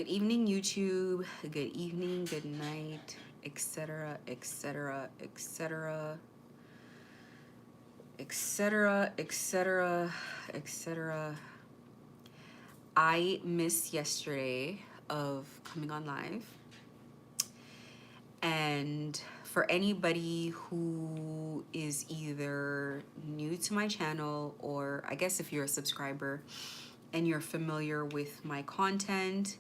Good evening, YouTube. Good evening, good night, etc., etc., etc., etc., etc., etc. I missed yesterday of coming on live. And for anybody who is either new to my channel, or I guess if you're a subscriber and you're familiar with my content,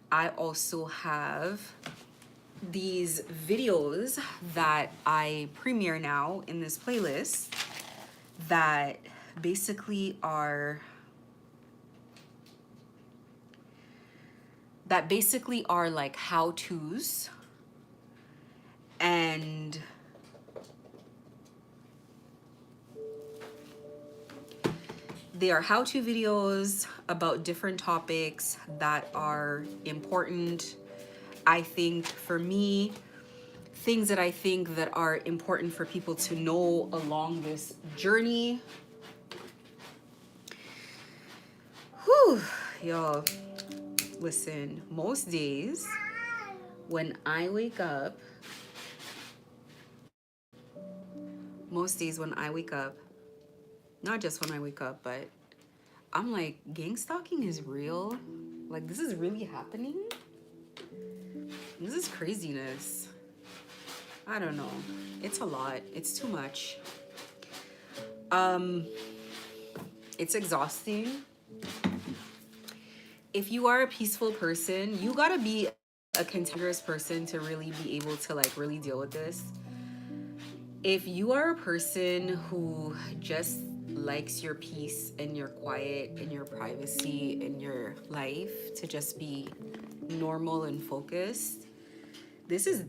I also have these videos that I premiere now in this playlist that basically are like how-tos, and they are how-to videos about different topics that are important. I think for me, things that I think that are important for people to know along this journey. Whew, y'all, listen, most days when I wake up, not just when I wake up, but I'm like, gang stalking is real? Like, this is really happening? This is craziness. I don't know. It's a lot. It's too much. It's exhausting. If you are a peaceful person, you gotta be a cantankerous person to really be able to like really deal with this. If you are a person who just likes your peace and your quiet and your privacy in your life to just be normal and focused, this is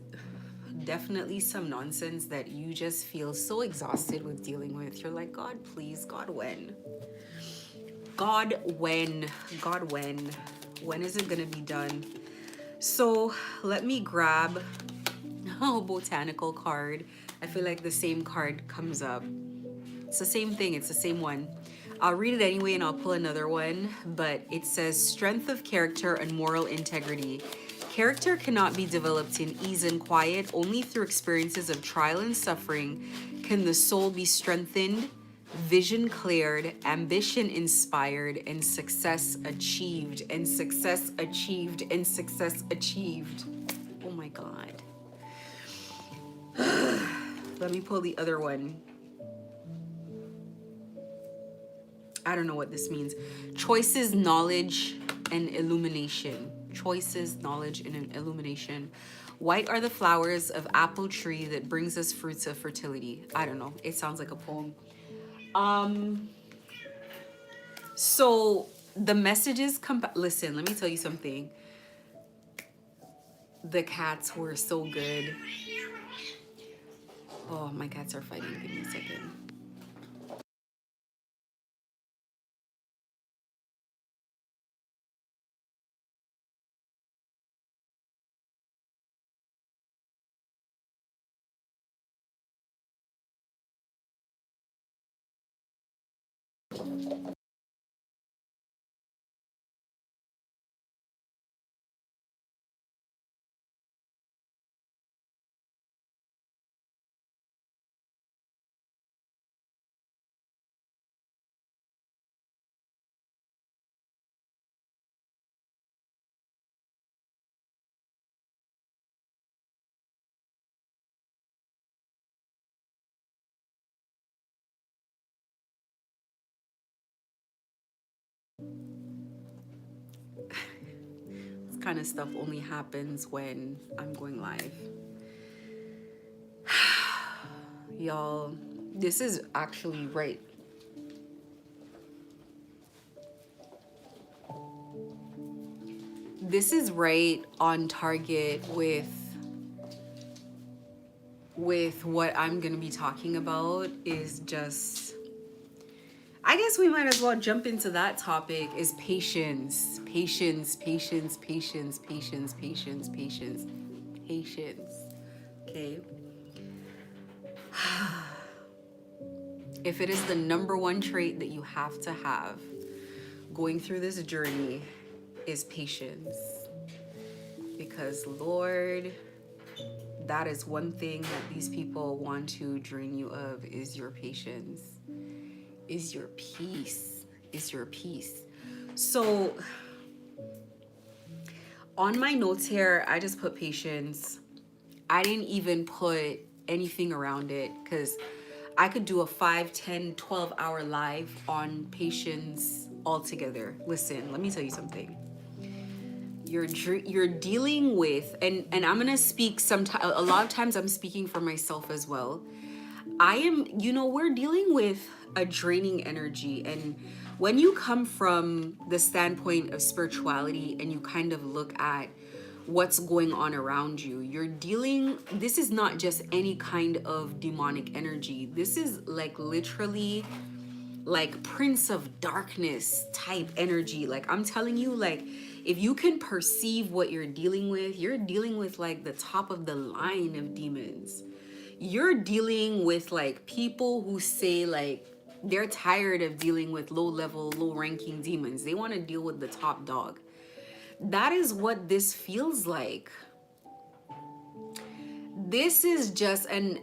definitely some nonsense that you just feel so exhausted with dealing with. You're like, God, please, God, when? God, when? God, when? When is it gonna be done? So let me grab a botanical card. I feel like the same card comes up. It's the same thing, it's the same one. I'll read it anyway and I'll pull another one, but it says strength of character and moral integrity. Character cannot be developed in ease and quiet. Only through experiences of trial and suffering can the soul be strengthened, vision cleared, ambition inspired, and success achieved, and success achieved, and success achieved. Oh my God. Let me pull the other one. I don't know what this means. Choices, knowledge, and illumination. Choices, knowledge, and illumination. White are the flowers of apple tree that brings us fruits of fertility. I don't know. It sounds like a poem. So the messages come back. Listen, let me tell you something. The cats were so good. Oh, my cats are fighting. Give me a second. This kind of stuff only happens when I'm going live. Y'all, this is actually right. This is right on target with what I'm gonna be talking about. Is just, I guess we might as well jump into that topic, is patience. Patience, patience, patience, patience, patience, patience, patience. Okay. If it is the number one trait that you have to have going through this journey, is patience. because Lord, that is one thing that these people want to drain you of, is your patience, is your peace, is your peace. So on my notes here, I just put patience. I didn't even put anything around it because I could do a 5, 10, 12 hour live on patience altogether. Listen, let me tell you something. You're dealing with, and I'm gonna speak sometimes, a lot of times I'm speaking for myself as well. I am, we're dealing with a draining energy. And when you come from the standpoint of spirituality and you kind of look at what's going on around you, this is not just any kind of demonic energy. This is like literally like Prince of Darkness type energy. Like I'm telling you, like if you can perceive what you're dealing with like the top of the line of demons. You're dealing with like people who say like they're tired of dealing with low level, low ranking demons. They want to deal with the top dog. That is what this feels like. This is just, and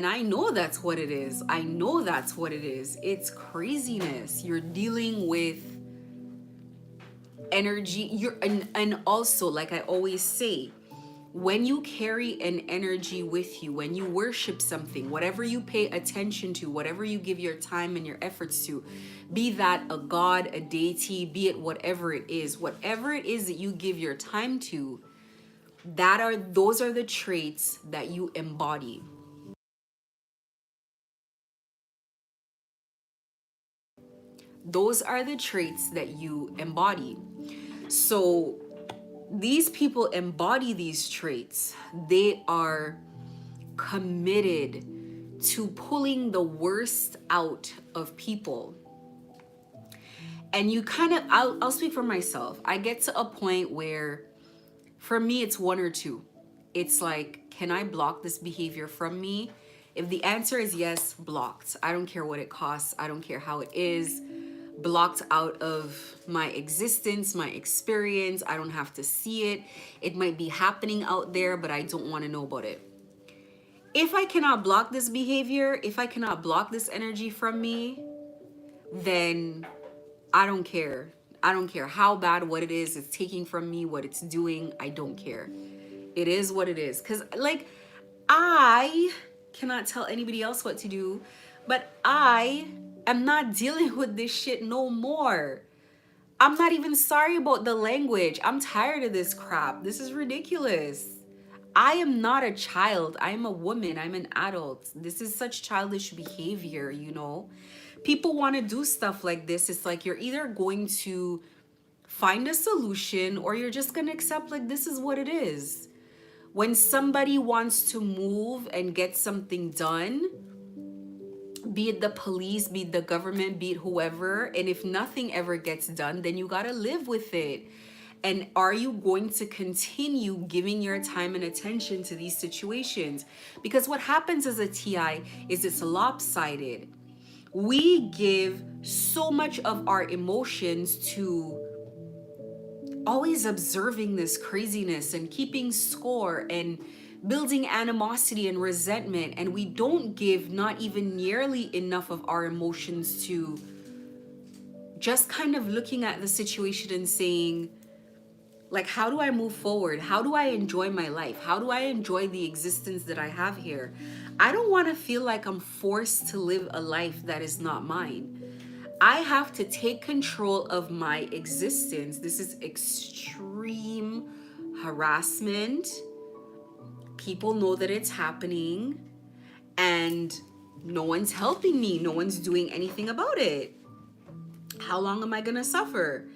I know that's what it is. I know that's what it is. It's craziness. You're dealing with energy. And also, like I always say, when you carry an energy with you, when you worship something, whatever you pay attention to, whatever you give your time and your efforts to, be that a god, a deity, be it whatever it is that you give your time to, those are the traits that you embody. Those are the traits that you embody. So these people embody these traits. They are committed to pulling the worst out of people. And you kind of, I'll speak for myself. I get to a point where for me, it's one or two. It's like, can I block this behavior from me? If the answer is yes, blocked. I don't care what it costs. I don't care how it is. Blocked out of my existence, my experience. I don't have to see it. It might be happening out there, but I don't want to know about it. If I cannot block this behavior, if I cannot block this energy from me, then I don't care. I don't care how bad what it is it's taking from me, what it's doing. I don't care. It is what it is. Because, like, I cannot tell anybody else what to do, but I am not dealing with this shit no more. I'm not even sorry about the language. I'm tired of this crap. This is ridiculous. I am not a child. I am a woman. I'm an adult. This is such childish behavior, People want to do stuff like this. It's like you're either going to find a solution or you're just going to accept like this is what it is. When somebody wants to move and get something done, be it the police, be it the government, be it whoever, and if nothing ever gets done, then you got to live with it. And are you going to continue giving your time and attention to these situations? Because what happens as a TI is it's lopsided. We give so much of our emotions to always observing this craziness and keeping score and building animosity and resentment, and we don't give not even nearly enough of our emotions to just kind of looking at the situation and saying, like, how do I move forward? How do I enjoy my life? How do I enjoy the existence that I have here? I don't want to feel like I'm forced to live a life that is not mine. I have to take control of my existence. This is extreme harassment. People know that it's happening and no one's helping me. No one's doing anything about it. How long am I going to suffer?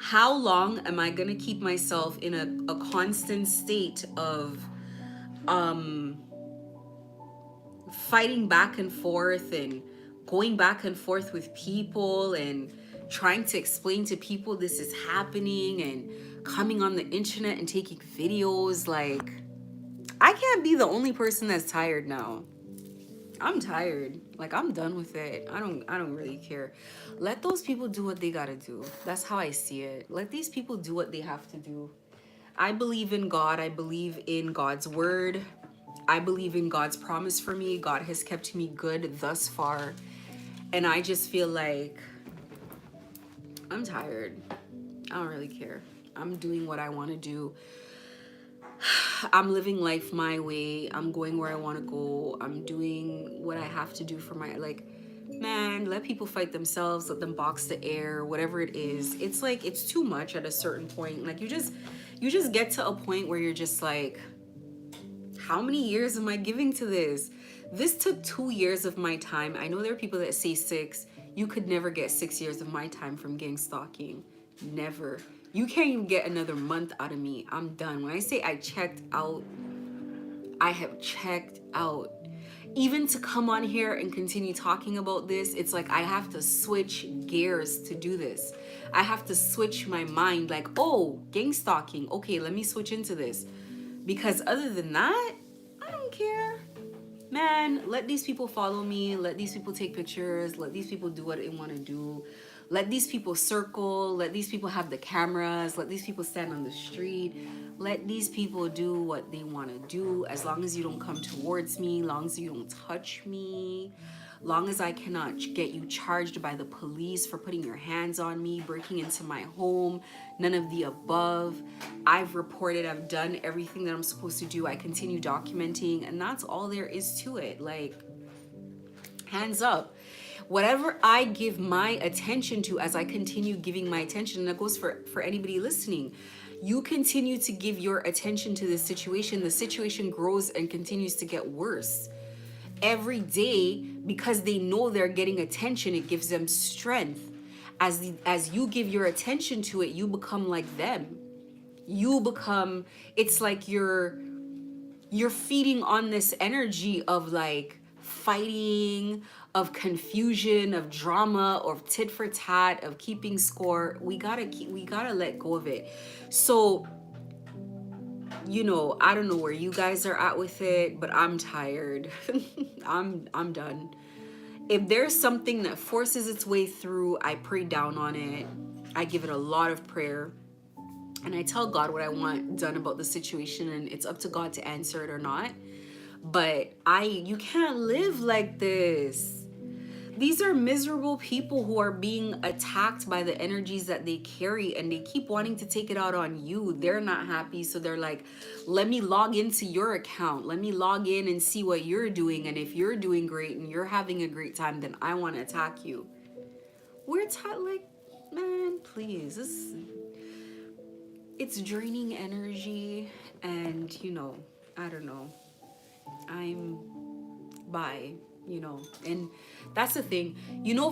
How long am I going to keep myself in a constant state of fighting back and forth and going back and forth with people and trying to explain to people this is happening and coming on the internet and taking videos? Like, I can't be the only person that's tired now. I'm tired. Like, I'm done with it. I don't really care. Let those people do what they gotta do. That's how I see it. Let these people do what they have to do. I believe in God. I believe in God's word. I believe in God's promise for me. God has kept me good thus far. And I just feel like I'm tired. I don't really care. I'm doing what I want to do. I'm living life my way. I'm going where I want to go. I'm doing what I have to do for my, like, man, let people fight themselves, let them box the air, whatever it is. It's like it's too much at a certain point. Like you just get to a point where you're just like, how many years am I giving to this? This took 2 years of my time. I know there are people that say 6. You could never get 6 years of my time from gang stalking. Never. You can't even get another month out of me. I'm done. When I say I checked out, I have checked out. Even to come on here and continue talking about this, it's like I have to switch gears to do this. I have to switch my mind, like, oh, gang stalking. Okay, let me switch into this. Because other than that, I don't care. Man, let these people follow me. Let these people take pictures. Let these people do what they want to do. Let these people circle. Let these people have the cameras. Let these people stand on the street. Let these people do what they want to do. As long as you don't come towards me, long as you don't touch me, long as I cannot get you charged by the police for putting your hands on me, breaking into my home, none of the above. I've reported, I've done everything that I'm supposed to do. I continue documenting, and that's all there is to it. Like, hands up. Whatever I give my attention to, as I continue giving my attention, and that goes for anybody listening, you continue to give your attention to this situation, the situation grows and continues to get worse every day, because they know they're getting attention. It gives them strength. As you give your attention to it, you become like them. You become, it's like you're feeding on this energy of like fighting, of confusion, of drama, or tit for tat, of keeping score. We gotta let go of it. So, I don't know where you guys are at with it, but I'm tired. I'm done. If there's something that forces its way through, I pray down on it. I give it a lot of prayer. And I tell God what I want done about the situation, and it's up to God to answer it or not. But you can't live like this. These are miserable people who are being attacked by the energies that they carry, and they keep wanting to take it out on you. They're not happy, so they're like, let me log into your account. Let me log in and see what you're doing. And if you're doing great and you're having a great time, then I want to attack you. We're like, man, please. It's draining energy, and I don't know. I'm bye. And that's the thing.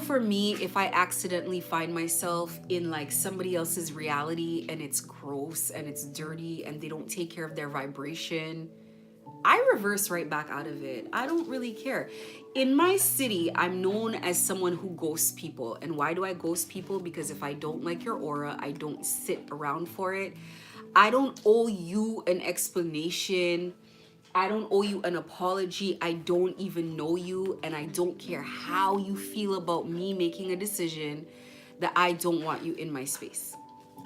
For me, if I accidentally find myself in like somebody else's reality and it's gross and it's dirty and they don't take care of their vibration, I reverse right back out of it. I don't really care. In my city, I'm known as someone who ghosts people. And why do I ghost people? Because if I don't like your aura, I don't sit around for it. I don't owe you an explanation. I don't owe you an apology. I don't even know you, and I don't care how you feel about me making a decision that I don't want you in my space.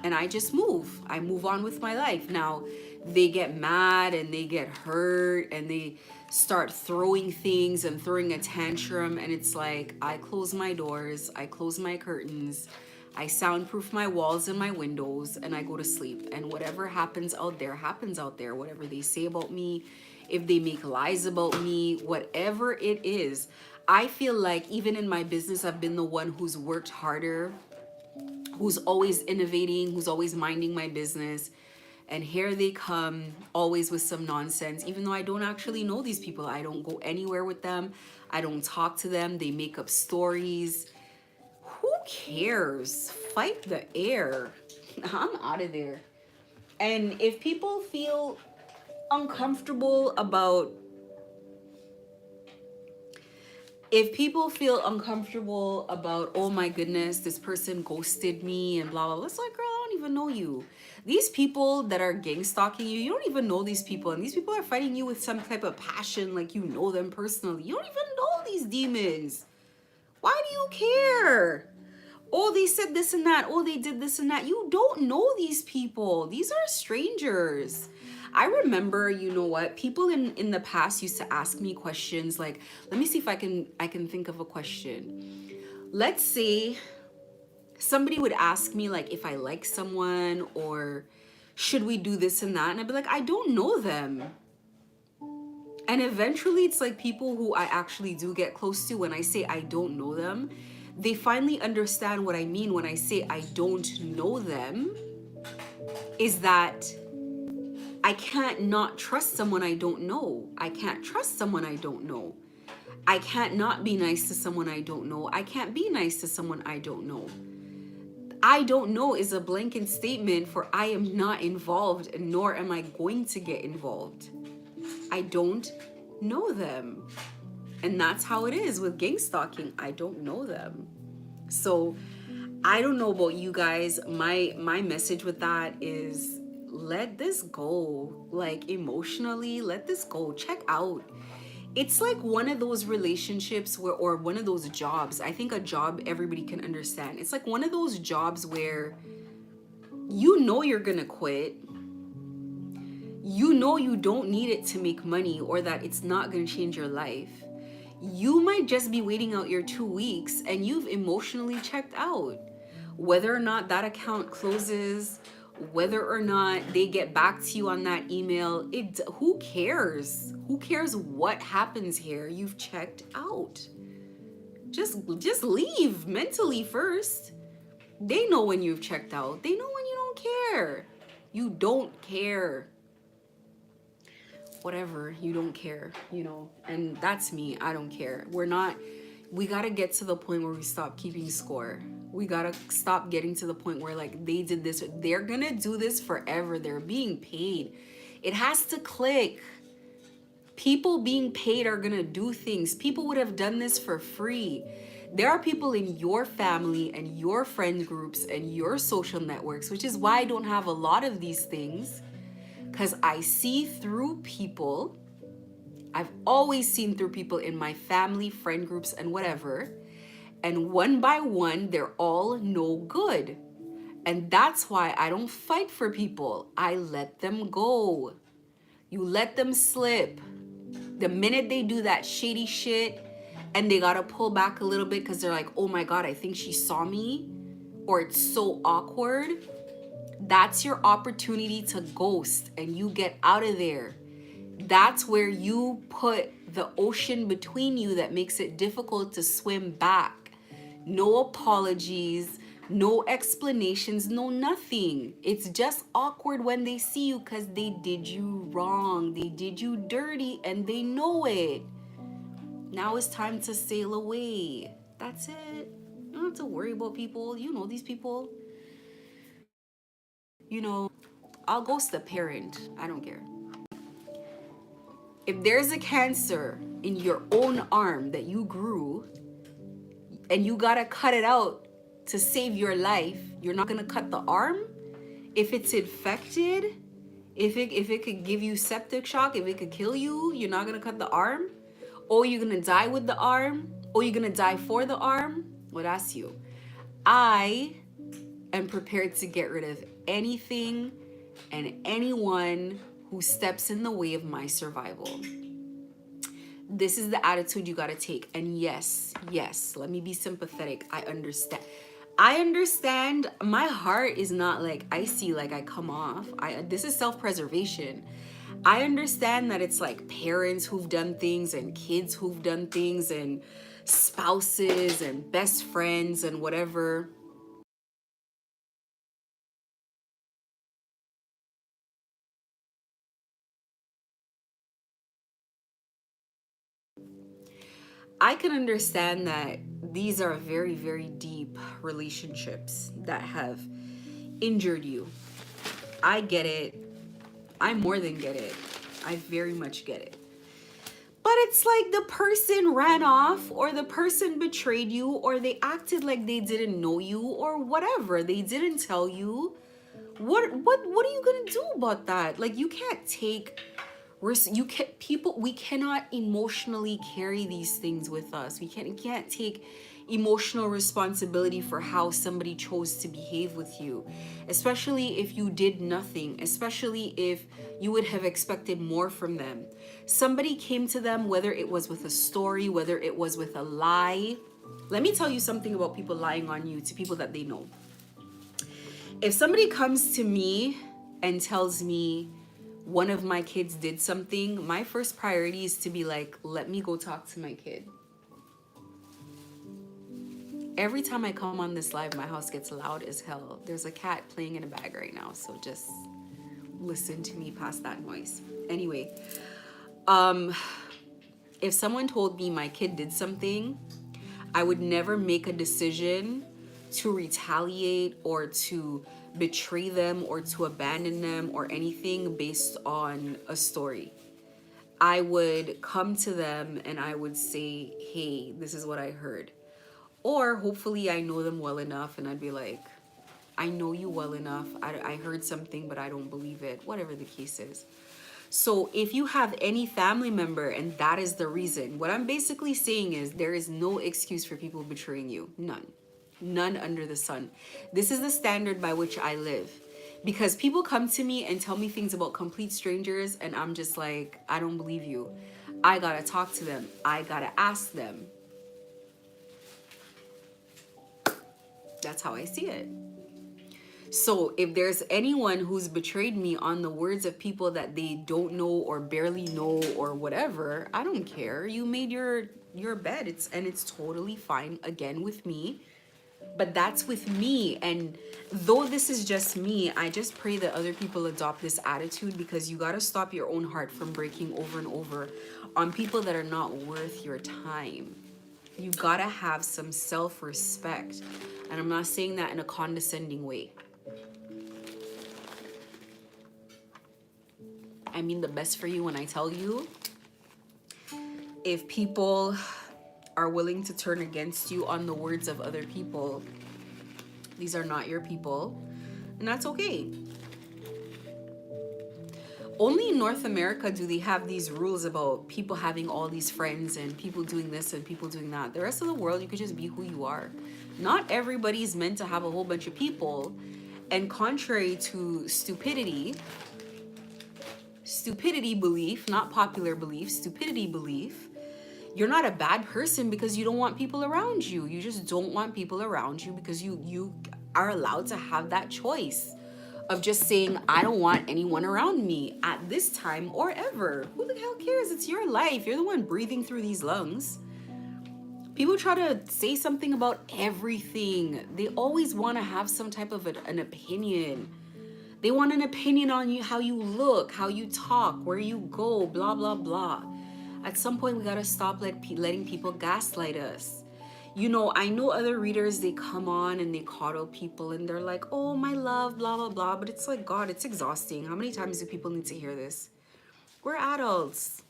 And I just move. I move on with my life. Now, they get mad and they get hurt and they start throwing things and throwing a tantrum, and it's like, I close my doors, I close my curtains, I soundproof my walls and my windows, and I go to sleep. And whatever happens out there happens out there. Whatever they say about me, if they make lies about me, whatever it is, I feel like even in my business, I've been the one who's worked harder, who's always innovating, who's always minding my business. And here they come, always with some nonsense, even though I don't actually know these people. I don't go anywhere with them. I don't talk to them. They make up stories. Who cares? Fight the air. I'm out of there. And if people feel uncomfortable about oh my goodness, this person ghosted me and blah blah blah, it's like, girl, I don't even know you. These people that are gang stalking you, you don't even know these people, and these people are fighting you with some type of passion, like you know them personally. You don't even know these demons. Why do you care? Oh, they said this and that. Oh, they did this and that. You don't know these people. These are strangers. I remember, you know what, people in the past used to ask me questions like, let me see if I can think of a question. Let's say somebody would ask me like if I like someone or should we do this and that, and I'd be like, I don't know them. And eventually it's like people who I actually do get close to, when I say I don't know them, they finally understand what I mean when I say I don't know them, is that I can't not trust someone I don't know. I can't trust someone I don't know. I can't not be nice to someone I don't know. I can't be nice to someone I don't know. I don't know is a blanket statement for I am not involved, nor am I going to get involved. I don't know them. And that's how it is with gang stalking. I don't know them. So I don't know about you guys. My message with that is let this go. Like emotionally, let this go. Check out. It's like one of those relationships where, or one of those jobs. I think a job everybody can understand. It's like one of those jobs where you know you're gonna quit. You know you don't need it to make money, or that it's not gonna change your life. You might just be waiting out your 2 weeks and you've emotionally checked out. Whether or not that account closes, whether or not they get back to you on that email, who cares? Who cares what happens here? You've checked out. Just leave mentally first. They know when you've checked out. They know when you don't care. You don't care. Whatever, you don't care, you know. And that's me. I don't care. We gotta get to the point where we stop keeping score. We gotta stop getting to the point where like they did this, they're gonna do this forever. They're being paid. It has to click. People being paid are gonna do things. People would have done this for free. There are people in your family and your friend groups and your social networks, which is why I don't have a lot of these things, because I see through people. I've always seen through people in my family, friend groups, and whatever. And one by one, they're all no good. And that's why I don't fight for people. I let them go. You let them slip. The minute they do that shady shit and they gotta pull back a little bit because they're like, oh my God, I think she saw me, or it's so awkward, that's your opportunity to ghost and you get out of there. That's where you put the ocean between you that makes it difficult to swim back. No apologies, no explanations, no nothing. It's just awkward when they see you because they did you wrong. They did you dirty and they know it. Now it's time to sail away. That's it. You don't have to worry about people. You know these people. You know, I'll ghost a parent. I don't care. If there's a cancer in your own arm that you grew and you gotta cut it out to save your life, you're not gonna cut the arm? If it's infected, if it could give you septic shock, if it could kill you, you're not gonna cut the arm? Or you're gonna die with the arm? Or you're gonna die for the arm? Well, that's you. I am prepared to get rid of anything and anyone who steps in the way of my survival. This is the attitude you gotta take. And yes, let me be sympathetic. I understand. My heart is not like icy, like I come off. This is self-preservation. I understand that it's like parents who've done things and kids who've done things and spouses and best friends and whatever. I can understand that these are very, very deep relationships that have injured you. I get it. I more than get it. I very much get it. But it's like the person ran off, or the person betrayed you, or they acted like they didn't know you, or whatever. They didn't tell you. What are you gonna do about that? Like, you can't take We cannot emotionally carry these things with us. We can't take emotional responsibility for how somebody chose to behave with you, especially if you did nothing, especially if you would have expected more from them. Somebody came to them, whether it was with a story, whether it was with a lie. Let me tell you something about people lying on you to people that they know. If somebody comes to me and tells me one of my kids did something, my first priority is to be like, let me go talk to my kid. Every time I come on this live, my house gets loud as hell. There's a cat playing in a bag right now, so just listen to me past that noise. Anyway, if someone told me my kid did something, I would never make a decision to retaliate or to betray them or to abandon them or anything based on a story. I would come to them and I would say, hey, this is what I heard. Or hopefully I know them well enough and I'd be like, I know you well enough. I heard something, but I don't believe it, whatever the case is. So if you have any family member and that is the reason, what I'm basically saying is there is no excuse for people betraying you. None. None under the sun. This is the standard by which I live. Because people come to me and tell me things about complete strangers and I'm just like, I don't believe you. I gotta talk to them. I gotta ask them. That's how I see it. So if there's anyone who's betrayed me on the words of people that they don't know or barely know or whatever, I don't care. You made your bed. It's totally fine again with me. But that's with me. And though this is just me, I just pray that other people adopt this attitude, because you got to stop your own heart from breaking over and over on people that are not worth your time. You got to have some self-respect. And I'm not saying that in a condescending way. I mean the best for you when I tell you, if people are willing to turn against you on the words of other people, these are not your people, and that's okay. Only in North America do they have these rules about people having all these friends and people doing this and people doing that. The rest of the world, you could just be who you are. Not everybody's meant to have a whole bunch of people, and contrary to stupidity belief, not popular belief, stupidity belief, you're not a bad person because you don't want people around you. You just don't want people around you because you are allowed to have that choice of just saying, I don't want anyone around me at this time or ever. Who the hell cares? It's your life. You're the one breathing through these lungs. People try to say something about everything. They always want to have some type of an opinion. They want an opinion on you, how you look, how you talk, where you go, blah, blah, blah. At some point, we got to stop letting people gaslight us. You know, I know other readers, they come on and they coddle people and they're like, oh, my love, blah, blah, blah. But it's like, God, it's exhausting. How many times do people need to hear this? We're adults.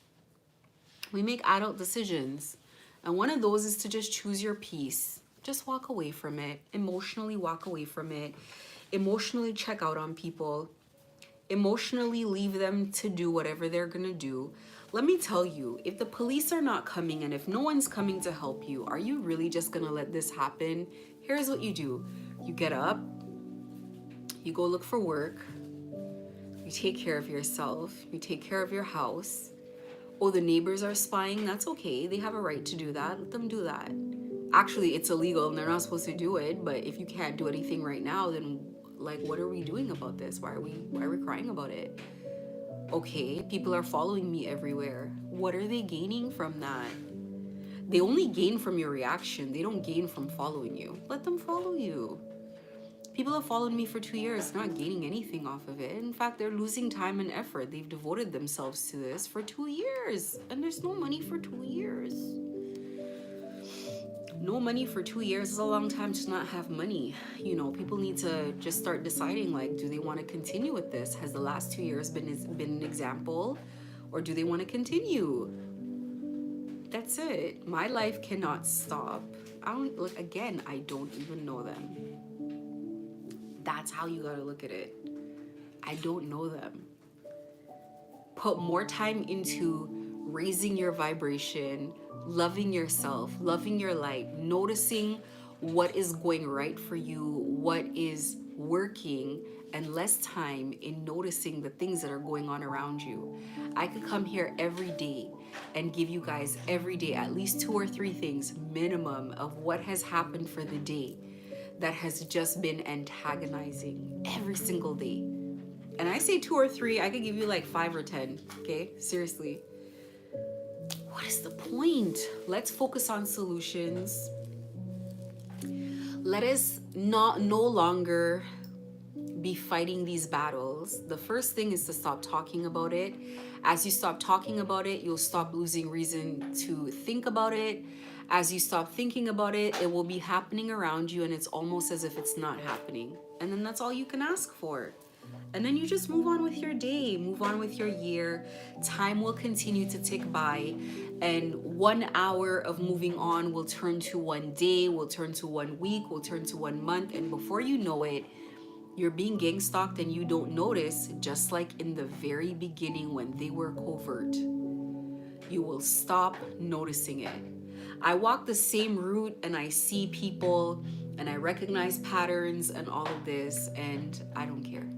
We make adult decisions. And one of those is to just choose your peace. Just walk away from it. Emotionally walk away from it. Emotionally check out on people. Emotionally leave them to do whatever they're gonna do. Let me tell you, if the police are not coming and if no one's coming to help you, are you really just gonna let this happen? Here's what you do. You get up, you go look for work, you take care of yourself, you take care of your house. Oh, the neighbors are spying? That's okay. They have a right to do that. Let them do that. Actually, it's illegal and they're not supposed to do it, but if you can't do anything right now, then like, what are we doing about this? Why are we crying about it? Okay, people are following me everywhere. What are they gaining from that? They only gain from your reaction. They don't gain from following you. Let them follow you. People have followed me for 2 years, not gaining anything off of it. In fact, they're losing time and effort. They've devoted themselves to this for 2 years, and there's no money for 2 years. No money for 2 years is a long time to not have money. You know, people need to just start deciding, like, do they want to continue with this? Has the last 2 years been an example, or do they want to continue? That's it. My life cannot stop. I don't even know them. That's how you gotta look at it. I don't know them. put more time into raising your vibration, loving yourself, loving your life, noticing what is going right for you, what is working, and less time in noticing the things that are going on around you. I could come here every day and give you guys every day at least 2 or 3 things minimum of what has happened for the day that has just been antagonizing every single day. And I say 2 or 3, I could give you like 5 or 10. Okay, seriously. What is the point? Let's focus on solutions. Let us not no longer be fighting these battles. The first thing is to stop talking about it. As you stop talking about it, you'll stop losing reason to think about it. As you stop thinking about it, it will be happening around you, and it's almost as if it's not happening. And then that's all you can ask for. And then you just move on with your day, move on with your year. Time will continue to tick by, and 1 hour of moving on will turn to one day, will turn to 1 week, will turn to 1 month. And before you know it, you're being gang stalked and you don't notice, just like in the very beginning when they were covert. You will stop noticing it. I walk the same route and I see people and I recognize patterns and all of this, and I don't care.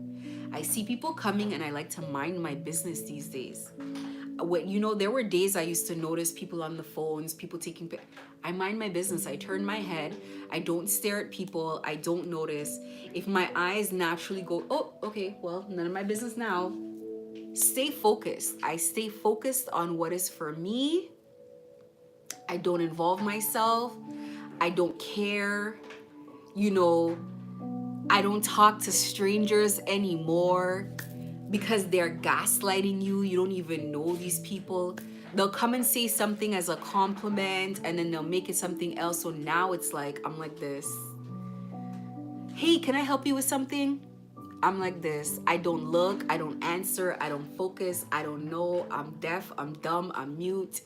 I see people coming and I like to mind my business these days. There were days I used to notice people on the phones, people taking I mind my business. I turn my head. I don't stare at people. I don't notice. If my eyes naturally go, oh, okay, well, none of my business now. Stay focused. I stay focused on what is for me. I don't involve myself. I don't care. I don't talk to strangers anymore because they're gaslighting you. You don't even know these people. They'll come and say something as a compliment and then they'll make it something else. So now it's like, I'm like this. Hey, can I help you with something? I'm like this. I don't look, I don't answer, I don't focus, I don't know. I'm deaf, I'm dumb, I'm mute.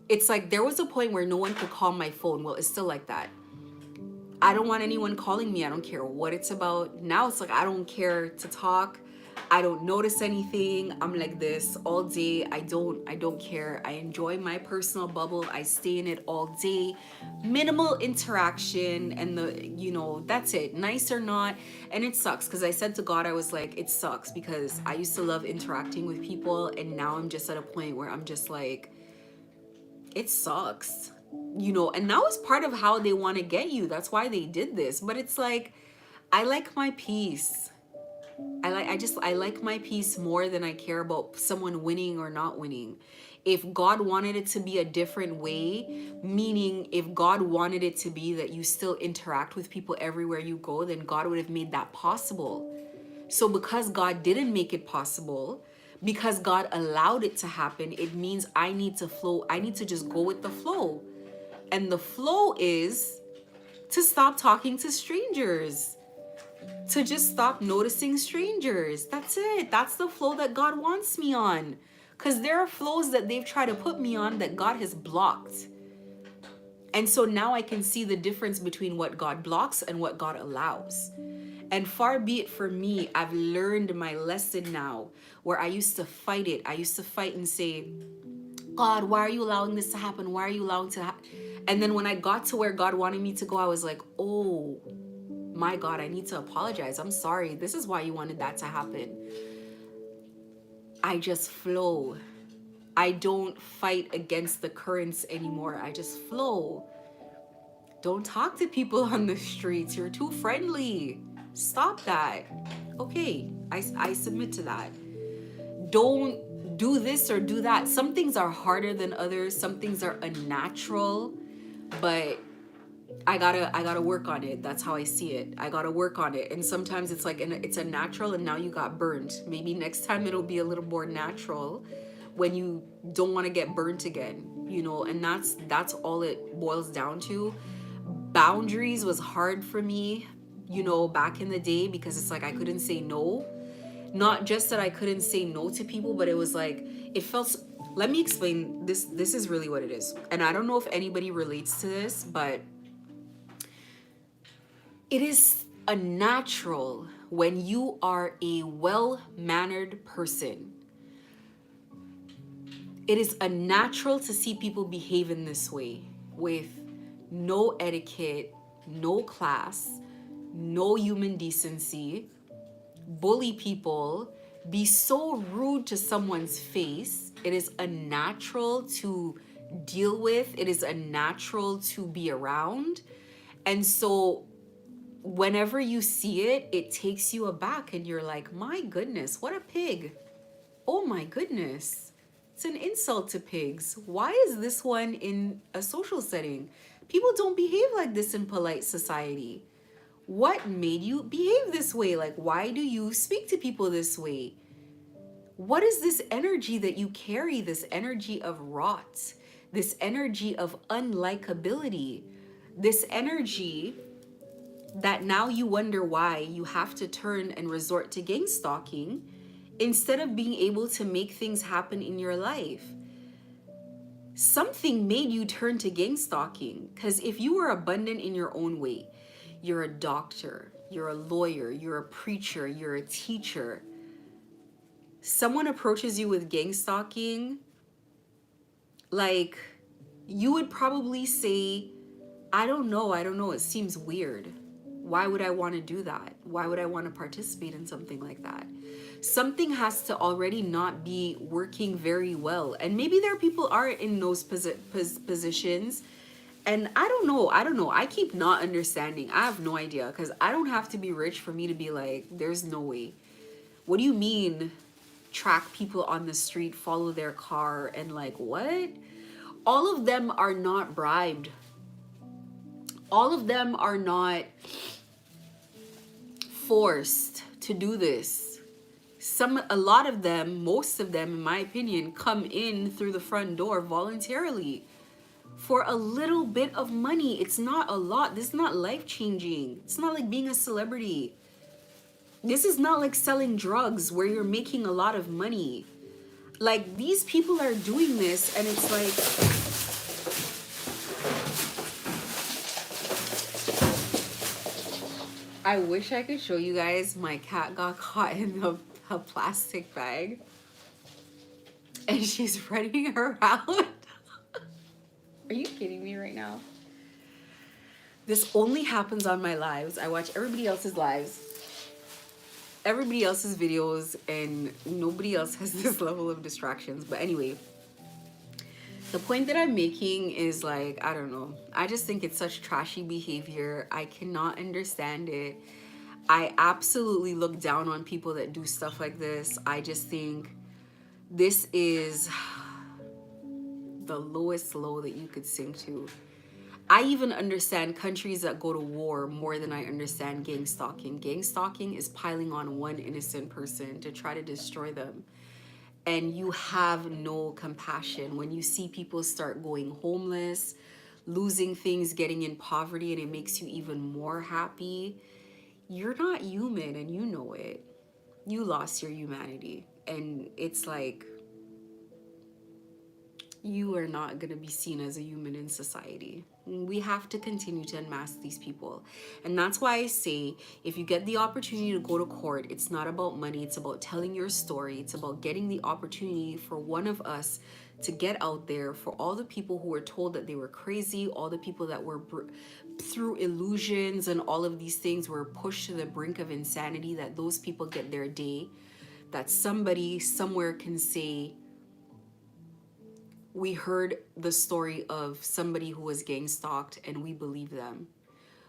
It's like there was a point where no one could call my phone. Well, it's still like that. I don't want anyone calling me. I don't care what it's about. Now it's like I don't care to talk. I don't notice anything. I'm like this all day. I don't care. I enjoy my personal bubble. I stay in it all day. Minimal interaction, and that's it. Nice or not. And it sucks because I said to God, I was like, it sucks because I used to love interacting with people, and now I'm just at a point where I'm just like, it sucks. And that was part of how they want to get you. That's why they did this. But it's like, I like my peace. I like my peace more than I care about someone winning or not winning. If God wanted it to be a different way, meaning if God wanted it to be that you still interact with people everywhere you go, then God would have made that possible. So because God didn't make it possible, because God allowed it to happen, it means I need to flow. I need to just go with the flow. And the flow is to stop talking to strangers, to just stop noticing strangers. That's it. That's the flow that God wants me on. Because there are flows that they've tried to put me on that God has blocked. And so now I can see the difference between what God blocks and what God allows. And far be it for me, I've learned my lesson now, where I used to fight it. I used to fight and say, God, why are you allowing this to happen? Why are you allowing to happen? And then when I got to where God wanted me to go, I was like, oh my God, I need to apologize. I'm sorry. This is why you wanted that to happen. I just flow. I don't fight against the currents anymore. I just flow. Don't talk to people on the streets. You're too friendly. Stop that. Okay, I submit to that. Don't do this or do that. Some things are harder than others. Some things are unnatural, but I gotta work on it. That's how I see it. I gotta work on it. And sometimes it's like it's a natural, and now you got burned. Maybe next time it'll be a little more natural when you don't want to get burnt again. And that's all it boils down to. Boundaries was hard for me, back in the day, because it's like I couldn't say no. Not just that I couldn't say no to people, but it was like it felt. Let me explain this. This is really what it is, and I don't know if anybody relates to this, but it is a natural when you are a well-mannered person It is unnatural to see people behave in this way with no etiquette, no class, no human decency, bully people, be so rude to someone's face. It is unnatural to deal with, it is unnatural to be around. And so whenever you see it, it takes you aback and you're like, my goodness, what a pig. Oh my goodness. It's an insult to pigs. Why is this one in a social setting? People don't behave like this in polite society. What made you behave this way? Like, why do you speak to people this way? What is this energy that you carry? This energy of rot, this energy of unlikability, this energy that now you wonder why you have to turn and resort to gang stalking instead of being able to make things happen in your life. Something made you turn to gang stalking, because if you were abundant in your own way, you're a doctor, you're a lawyer, you're a preacher, you're a teacher, someone approaches you with gang stalking, like, you would probably say, I don't know, it seems weird. Why would I want to do that? Why would I want to participate in something like that? Something has to already not be working very well. And maybe there are people are in those positions. And I don't know. I keep not understanding. I have no idea, because I don't have to be rich for me to be like, there's no way. What do you mean track people on the street, follow their car, and like, what? All of them are not bribed. All of them are not forced to do this. A lot of them, most of them, in my opinion, come in through the front door voluntarily for a little bit of money. It's not a lot. This is not life-changing. It's not like being a celebrity. This is not like selling drugs where you're making a lot of money. Like, these people are doing this, and it's like, I wish I could show you guys. My cat got caught in a plastic bag and she's running around. Are you kidding me right now? This only happens on my lives. I watch everybody else's lives, everybody else's videos, and nobody else has this level of distractions. But anyway, the point that I'm making is, like, I don't know. I just think it's such trashy behavior. I cannot understand it. I absolutely look down on people that do stuff like this. I just think this is the lowest low that you could sink to. I even understand countries that go to war more than I understand gang stalking. Gang stalking is piling on one innocent person to try to destroy them. And you have no compassion when you see people start going homeless, losing things, getting in poverty, and it makes you even more happy. You're not human, and you know it. You lost your humanity. And it's like, you are not going to be seen as a human in society. We have to continue to unmask these people. And that's why I say, if you get the opportunity to go to court, it's not about money. It's about telling your story. It's about getting the opportunity for one of us to get out there, for all the people who were told that they were crazy, all the people that were through illusions and all of these things were pushed to the brink of insanity, that those people get their day, that somebody somewhere can say, we heard the story of somebody who was gang stalked and we believe them.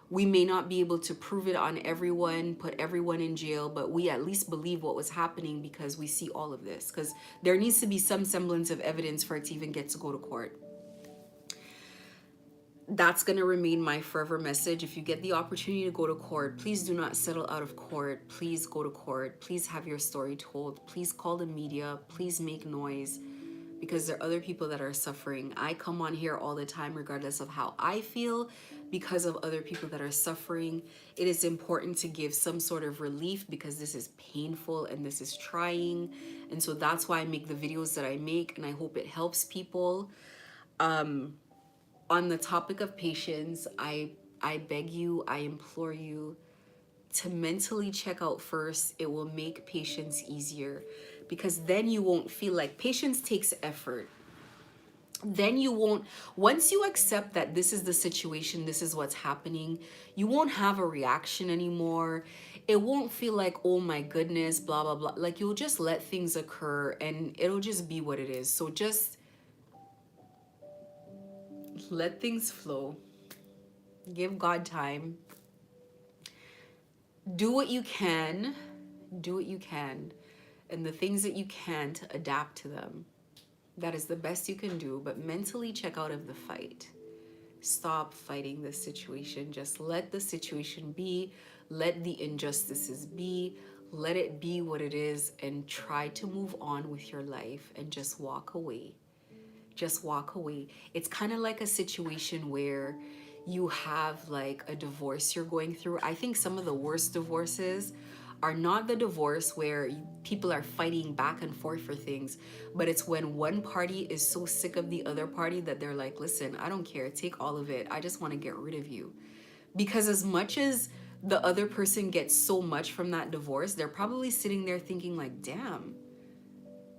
We may not be able to prove it on everyone, put everyone in jail, but we at least believe what was happening because we see all of this. Because there needs to be some semblance of evidence for it to even get to go to court. That's going to remain my forever message. If you get the opportunity to go to court, please do not settle out of court. Please go to court. Please have your story told. Please call the media. Please make noise, because there are other people that are suffering. I come on here all the time, regardless of how I feel, because of other people that are suffering. It is important to give some sort of relief, because this is painful and this is trying. And so that's why I make the videos that I make, and I hope it helps people. On the topic of patience, I beg you, I implore you to mentally check out first. It will make patience easier, because then you won't feel like patience takes effort. then you won't, once you accept that this is the situation, this is what's happening, you won't have a reaction anymore. It won't feel like, oh my goodness, blah blah blah. Like, you'll just let things occur and it'll just be what it is. So just let things flow, give God time, do what you can, do what you can, and the things that you can't, adapt to them. That is the best you can do. But mentally check out of the fight. Stop fighting this situation. Just let the situation be. Let the injustices be. Let it be what it is, and try to move on with your life and just walk away. Just walk away. It's kind of like a situation where you have like a divorce you're going through. I think some of the worst divorces are not the divorce where people are fighting back and forth for things, but it's when one party is so sick of the other party that they're like, listen, I don't care, take all of it, I just want to get rid of you. Because as much as the other person gets so much from that divorce, they're probably sitting there thinking like, damn,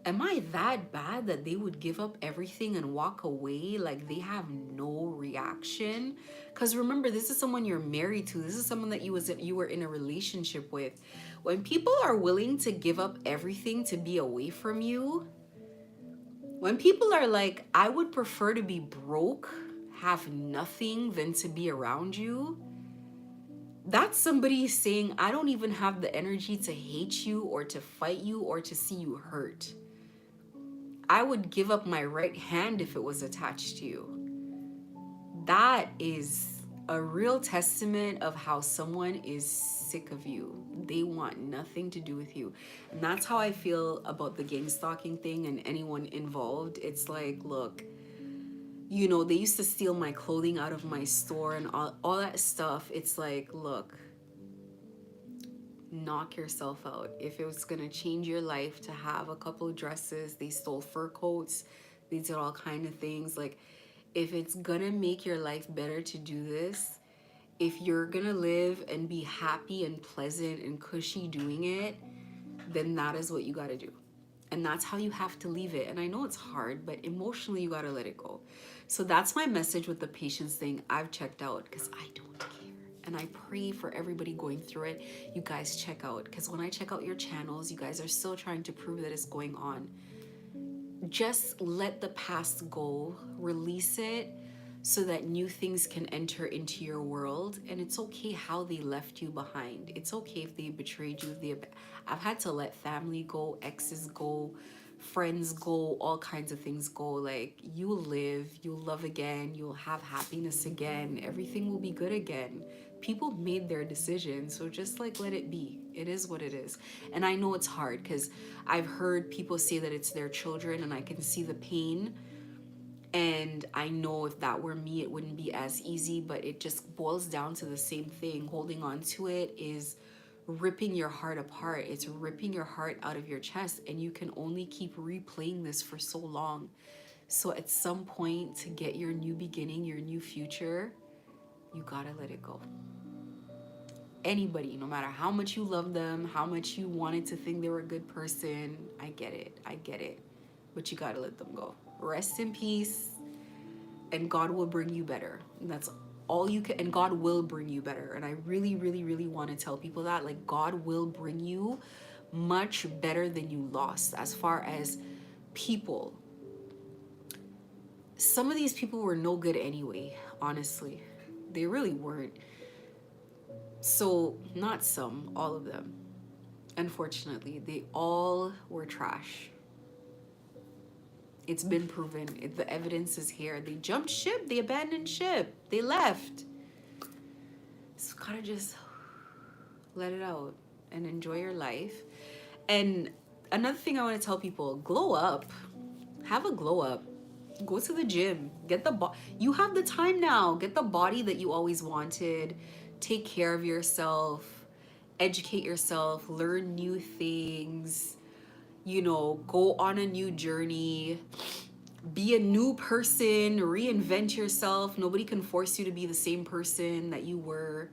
am I that bad that they would give up everything and walk away? Like, they have no reaction. Because remember, this is someone you're married to. This is someone that you were in a relationship with. When people are willing to give up everything to be away from you, when people are like, I would prefer to be broke, have nothing, than to be around you, that's somebody saying, I don't even have the energy to hate you or to fight you or to see you hurt. I would give up my right hand if it was attached to you. That is a real testament of how someone is sick of you. They want nothing to do with you. And that's how I feel about the gang stalking thing and anyone involved. It's like, look, you know, they used to steal my clothing out of my store and all that stuff. It's like, look, knock yourself out. If it was gonna change your life to have a couple of dresses, they stole fur coats, they did all kind of things. Like, if it's gonna make your life better to do this, if you're gonna live and be happy and pleasant and cushy doing it, then that is what you gotta do. And that's how you have to leave it. And I know it's hard, but emotionally you gotta let it go. So that's my message with the patience thing. I've checked out because I don't care. And I pray for everybody going through it. You guys check out, because when I check out your channels, you guys are still trying to prove that it's going on. Just let the past go, release it, so that new things can enter into your world. And it's okay how they left you behind. It's okay if they betrayed you. I've had to let family go, exes go, friends go, all kinds of things go. Like, you'll live, you'll love again, you'll have happiness again, everything will be good again. People made their decision, so just like let it be. It is what it is. And I know it's hard because I've heard people say that it's their children, and I can see the pain. And I know if that were me, it wouldn't be as easy, but it just boils down to the same thing. Holding on to it is ripping your heart apart. It's ripping your heart out of your chest, and you can only keep replaying this for so long. So at some point, to get your new beginning, your new future, you gotta let it go. Anybody, no matter how much you love them, how much you wanted to think they were a good person, I get it, but you gotta let them go. Rest in peace, and God will bring you better. And that's all you can, and God will bring you better. And I really, really, really want to tell people that, like, God will bring you much better than you lost. As far as people, some of these people were no good anyway, honestly. They really weren't. So, not some, all of them. Unfortunately, they all were trash. It's been proven. The evidence is here. They jumped ship. They abandoned ship. They left. So gotta just let it out and enjoy your life. And another thing I want to tell people, glow up. Have a glow up. Go to the gym. Get the you have the time now. Get the body that you always wanted. Take care of yourself. Educate yourself. Learn new things. You know, go on a new journey. Be a new person. Reinvent yourself. Nobody can force you to be the same person that you were.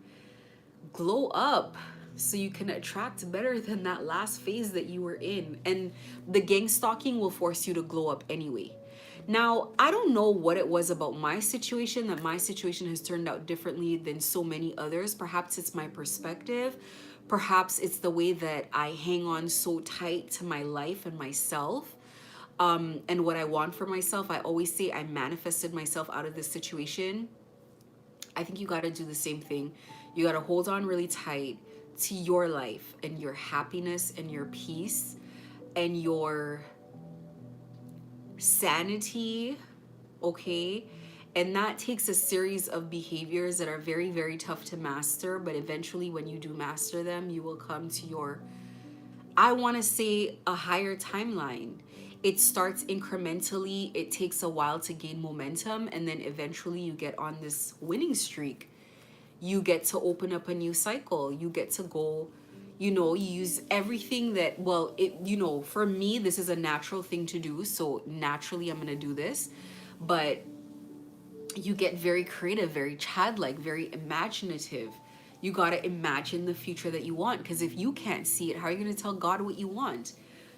Glow up so you can attract better than that last phase that you were in. And the gang stalking will force you to glow up anyway. Now, I don't know what it was about my situation that my situation has turned out differently than so many others. Perhaps it's my perspective. Perhaps it's the way that I hang on so tight to my life and myself, and what I want for myself. I always say I manifested myself out of this situation. I think you got to do the same thing. You got to hold on really tight to your life and your happiness and your peace and your sanity, okay? And that takes a series of behaviors that are very, very tough to master. But eventually, when you do master them, you will come to your, I want to say, a higher timeline. It starts incrementally, it takes a while to gain momentum, and then eventually you get on this winning streak. You get to open up a new cycle. You get to go, you use everything that, well, for me, this is a natural thing to do. So naturally, I'm going to do this. But you get very creative, very childlike, very imaginative. You got to imagine the future that you want, because if you can't see it, how are you going to tell God what you want?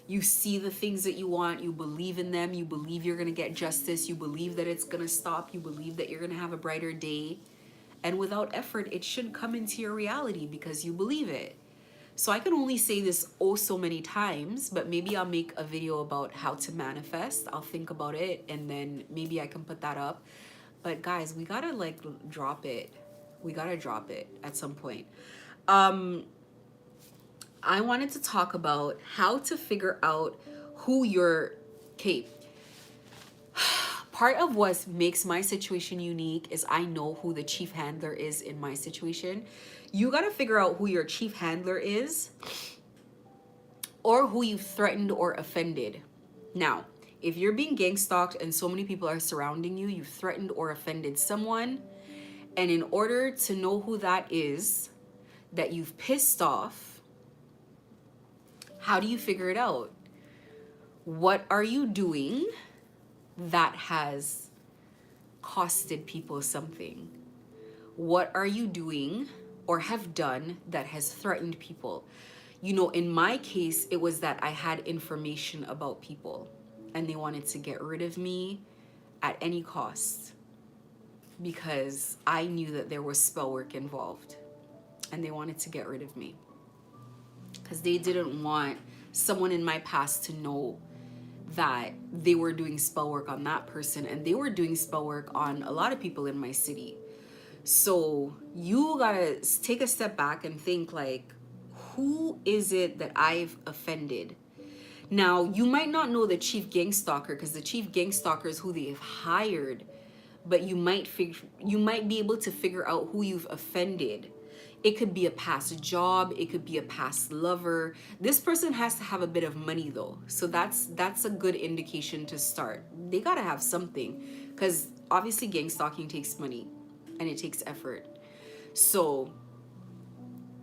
You see the things that you want, you believe in them, you believe you're going to get justice, you believe that it's going to stop, you believe that you're going to have a brighter day. And without effort, it should come into your reality because you believe it. So I can only say this oh so many times, but maybe I'll make a video about how to manifest. I'll think about it and then maybe I can put that up. But guys, we gotta drop it. We gotta drop it at some point. I wanted to talk about how to figure out who your, okay, part of what makes my situation unique is I know who the chief handler is in my situation. You got to figure out who your chief handler is, or who you've threatened or offended. Now, if you're being gang stalked and so many people are surrounding you, you've threatened or offended someone. And in order to know who that is, that you've pissed off, how do you figure it out? What are you doing that has costed people something? What are you doing or have done that has threatened people? In my case, it was that I had information about people and they wanted to get rid of me at any cost because I knew that there was spell work involved and they wanted to get rid of me because they didn't want someone in my past to know that they were doing spell work on that person, and they were doing spell work on a lot of people in my city. So you gotta take a step back and think who is it that I've offended? Now, you might not know the chief gang stalker because the chief gang stalker is who they've hired, but you might be able to figure out who you've offended. It could be a past job, it could be a past lover. This person has to have a bit of money though. So that's a good indication to start. They got to have something because obviously gang stalking takes money and it takes effort. So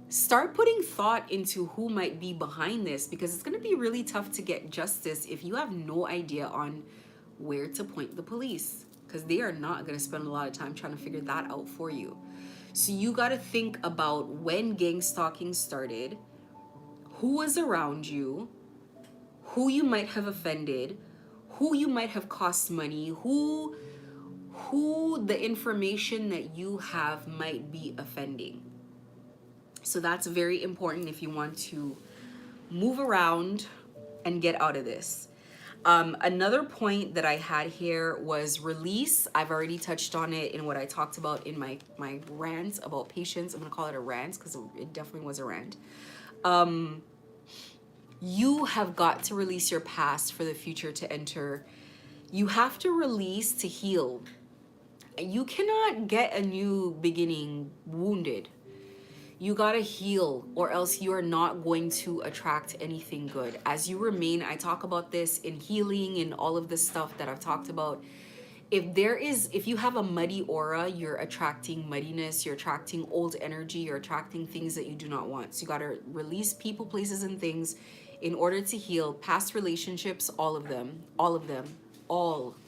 start putting thought into who might be behind this, because it's going to be really tough to get justice if you have no idea on where to point the police, because they are not going to spend a lot of time trying to figure that out for you. So you got to think about when gang stalking started, who was around you, who you might have offended, who you might have cost money, who the information that you have might be offending. So that's very important if you want to move around and get out of this. Another point that I had here was release. I've already touched on it in what I talked about in my rant about patience. I'm gonna call it a rant because it definitely was a rant. You have got to release your past for the future to enter. You have to release to heal. You cannot get a new beginning wounded. You gotta heal, or else you are not going to attract anything good. As you remain, I talk about this in healing and all of this stuff that I've talked about. If you have a muddy aura, you're attracting muddiness, you're attracting old energy, you're attracting things that you do not want. So you gotta release people, places, and things in order to heal past relationships, all of them, all.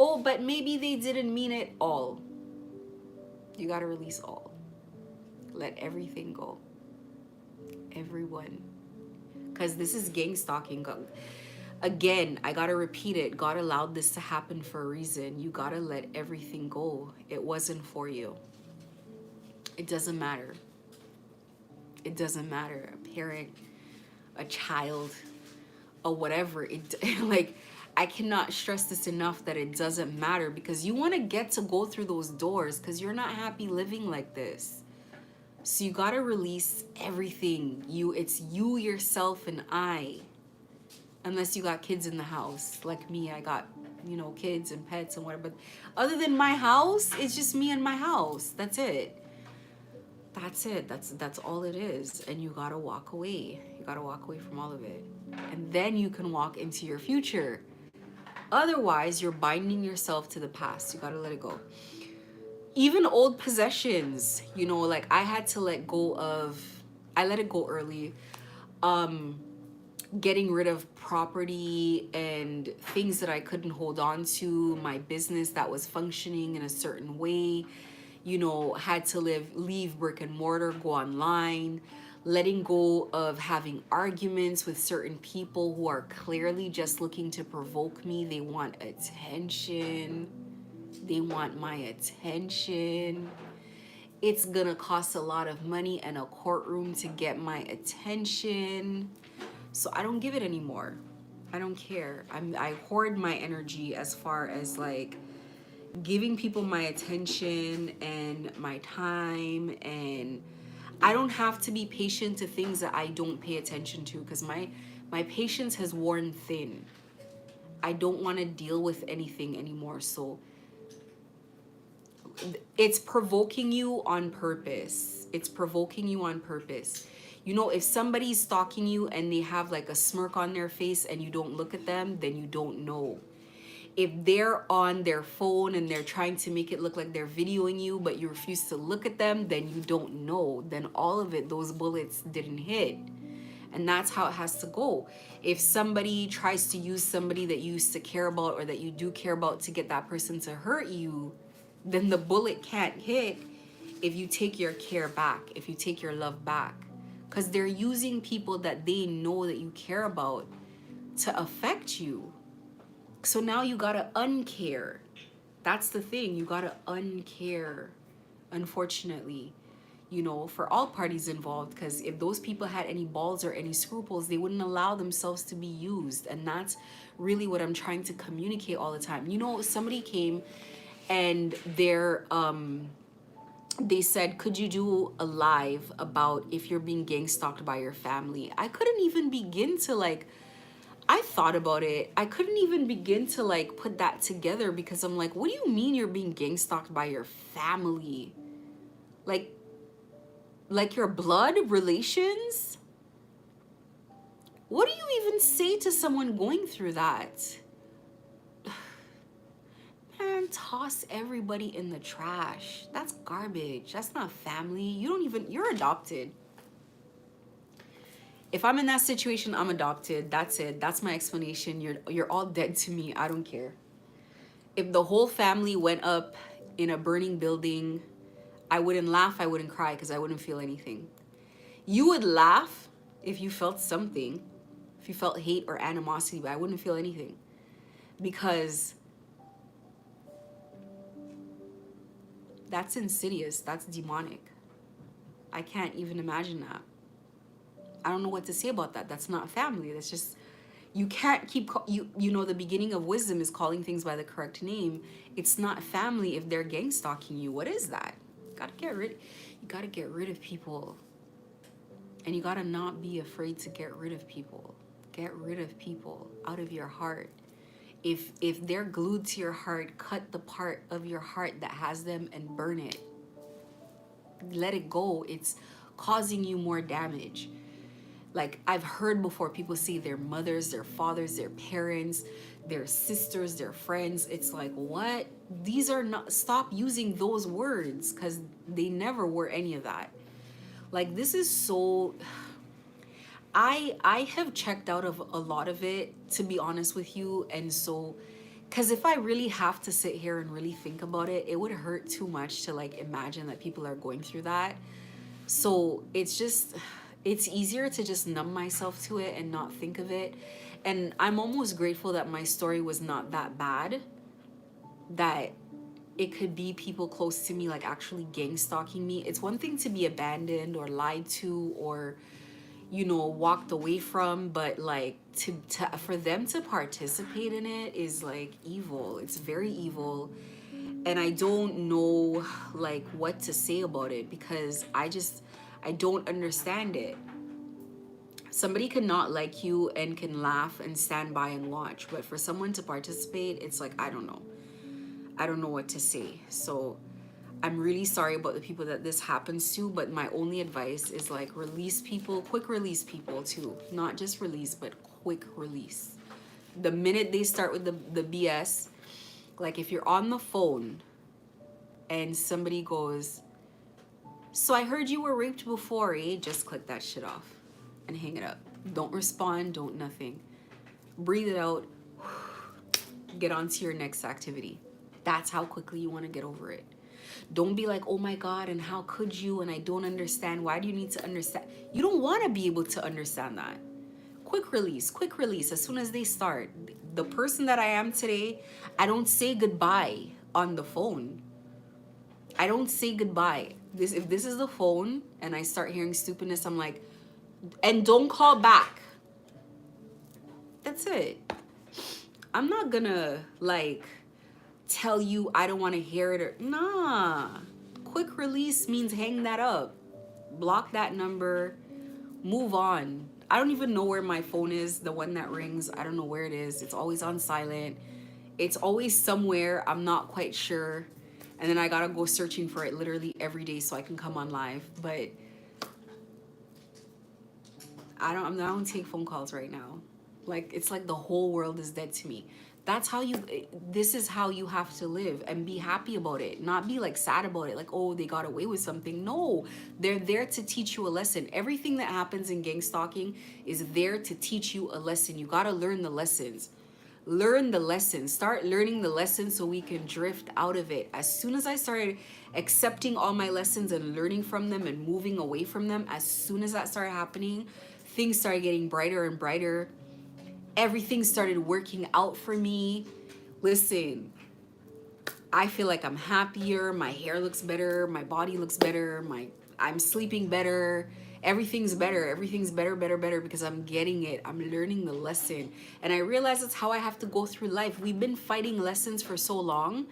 Oh, but maybe they didn't mean it all. You got to release all. Let everything go. Everyone. Because this is gang stalking. Again, I gotta repeat it. God allowed this to happen for a reason. You gotta let everything go. It wasn't for you. It doesn't matter. It doesn't matter. A parent, a child, or whatever. It like, I cannot stress this enough that it doesn't matter, because you want to get to go through those doors because you're not happy living like this. So you gotta release everything. It's you, yourself, and I. Unless you got kids in the house, like me, I got, kids and pets and whatever. But other than my house, it's just me and my house. That's it. That's it. That's all it is. And you gotta walk away. You gotta walk away from all of it, and then you can walk into your future. Otherwise, you're binding yourself to the past. You gotta let it go. Even old possessions, like I had to let go of. I let it go early. Getting rid of property and things that I couldn't hold on to, my business that was functioning in a certain way, had to leave brick and mortar, go online, letting go of having arguments with certain people who are clearly just looking to provoke me. They want attention. They want my attention. It's gonna cost a lot of money and a courtroom to get my attention. So I don't give it anymore. I don't care. I hoard my energy as far as like giving people my attention and my time, and I don't have to be patient to things that I don't pay attention to, because my patience has worn thin. I don't want to deal with anything anymore. So it's provoking you on purpose. It's provoking you on purpose. If somebody's stalking you and they have like a smirk on their face and you don't look at them, then you don't know. If they're on their phone and they're trying to make it look like they're videoing you, but you refuse to look at them, then you don't know. Then all of it, those bullets didn't hit. And that's how it has to go. If somebody tries to use somebody that you used to care about or that you do care about to get that person to hurt you, then the bullet can't hit if you take your care back, if you take your love back. Because they're using people that they know that you care about to affect you. So now you gotta uncare. That's the thing. You gotta uncare, unfortunately, for all parties involved. Because if those people had any balls or any scruples, they wouldn't allow themselves to be used. And that's really what I'm trying to communicate all the time. Somebody came and they said, could you do a live about if you're being gang stalked by your family? I couldn't even begin to I thought about it. I couldn't even begin to put that together, because I'm like, what do you mean you're being gang stalked by your family? Like your blood relations? What do you even say to someone going through that? Man, toss everybody in the trash. That's garbage. That's not family. You're adopted. If I'm in that situation, I'm adopted. That's it. That's my explanation. You're all dead to me. I don't care. If the whole family went up in a burning building, I wouldn't laugh, I wouldn't cry, because I wouldn't feel anything. You would laugh if you felt something, if you felt hate or animosity, but I wouldn't feel anything, because that's insidious. That's demonic. I can't even imagine that. I don't know what to say about that. That's not family. That's just, you can't keep, the beginning of wisdom is calling things by the correct name. It's not family if they're gang stalking you. What is that? You gotta get rid of people. And you gotta not be afraid to get rid of people. Get rid of people out of your heart. If they're glued to your heart, cut the part of your heart that has them and burn it. Let it go. It's causing you more damage. Like I've heard before, people say their mothers, their fathers, their parents, their sisters, their friends. It's like, what? These are not, stop using those words, because they never were any of that. Like, this is so, I have checked out of a lot of it, to be honest with you. And so, because if I really have to sit here and really think about it, it would hurt too much to imagine that people are going through that. So it's easier to just numb myself to it and not think of it. And I'm almost grateful that my story was not that bad, that it could be people close to me like actually gang stalking me. It's one thing to be abandoned or lied to or, you know, walked away from, but like to for them to participate in it is like evil. It's very evil. And I don't know like what to say about it because I don't understand it. Somebody can not like you and can laugh and stand by and watch, but for someone to participate, it's like I don't know. I don't know what to say. So I'm really sorry about the people that this happens to, but my only advice is like release people, quick release people too. Not just release, but quick release. The minute they start with the BS, like if you're on the phone and somebody goes, so I heard you were raped before, eh? Just click that shit off and hang it up. Don't respond, don't nothing. Breathe it out, get on to your next activity. That's how quickly you want to get over it. Don't be like, oh my God, and how could you? And I don't understand. Why do you need to understand? You don't want to be able to understand that. Quick release, quick release. As soon as they start, the person that I am today, I don't say goodbye on the phone. I don't say goodbye. If this is the phone and I start hearing stupidness, I'm like, and don't call back. That's it. I'm not gonna like tell you I don't want to hear it or nah. Quick release means hang that up. Block that number. Move on. I don't even know where my phone is, the one that rings. I don't know where it is. It's always on silent. It's always somewhere. I'm not quite sure. And then I gotta go searching for it literally every day so I can come on live. But I don't take phone calls right now. Like it's like the whole world is dead to me. This is how you have to live and be happy about it. Not be like sad about it. Like, oh, they got away with something. No, they're there to teach you a lesson. Everything that happens in gang stalking is there to teach you a lesson. You got to learn the lessons. Learn the lessons. Start learning the lessons so we can drift out of it. As soon as I started accepting all my lessons and learning from them and moving away from them, as soon as that started happening, things started getting brighter and brighter. Everything started working out for me. Listen, I feel like I'm happier. My hair looks better. My body looks better. I'm sleeping better. Everything's better. Everything's better, better, better because I'm getting it. I'm learning the lesson. And I realize it's how I have to go through life. We've been fighting lessons for so long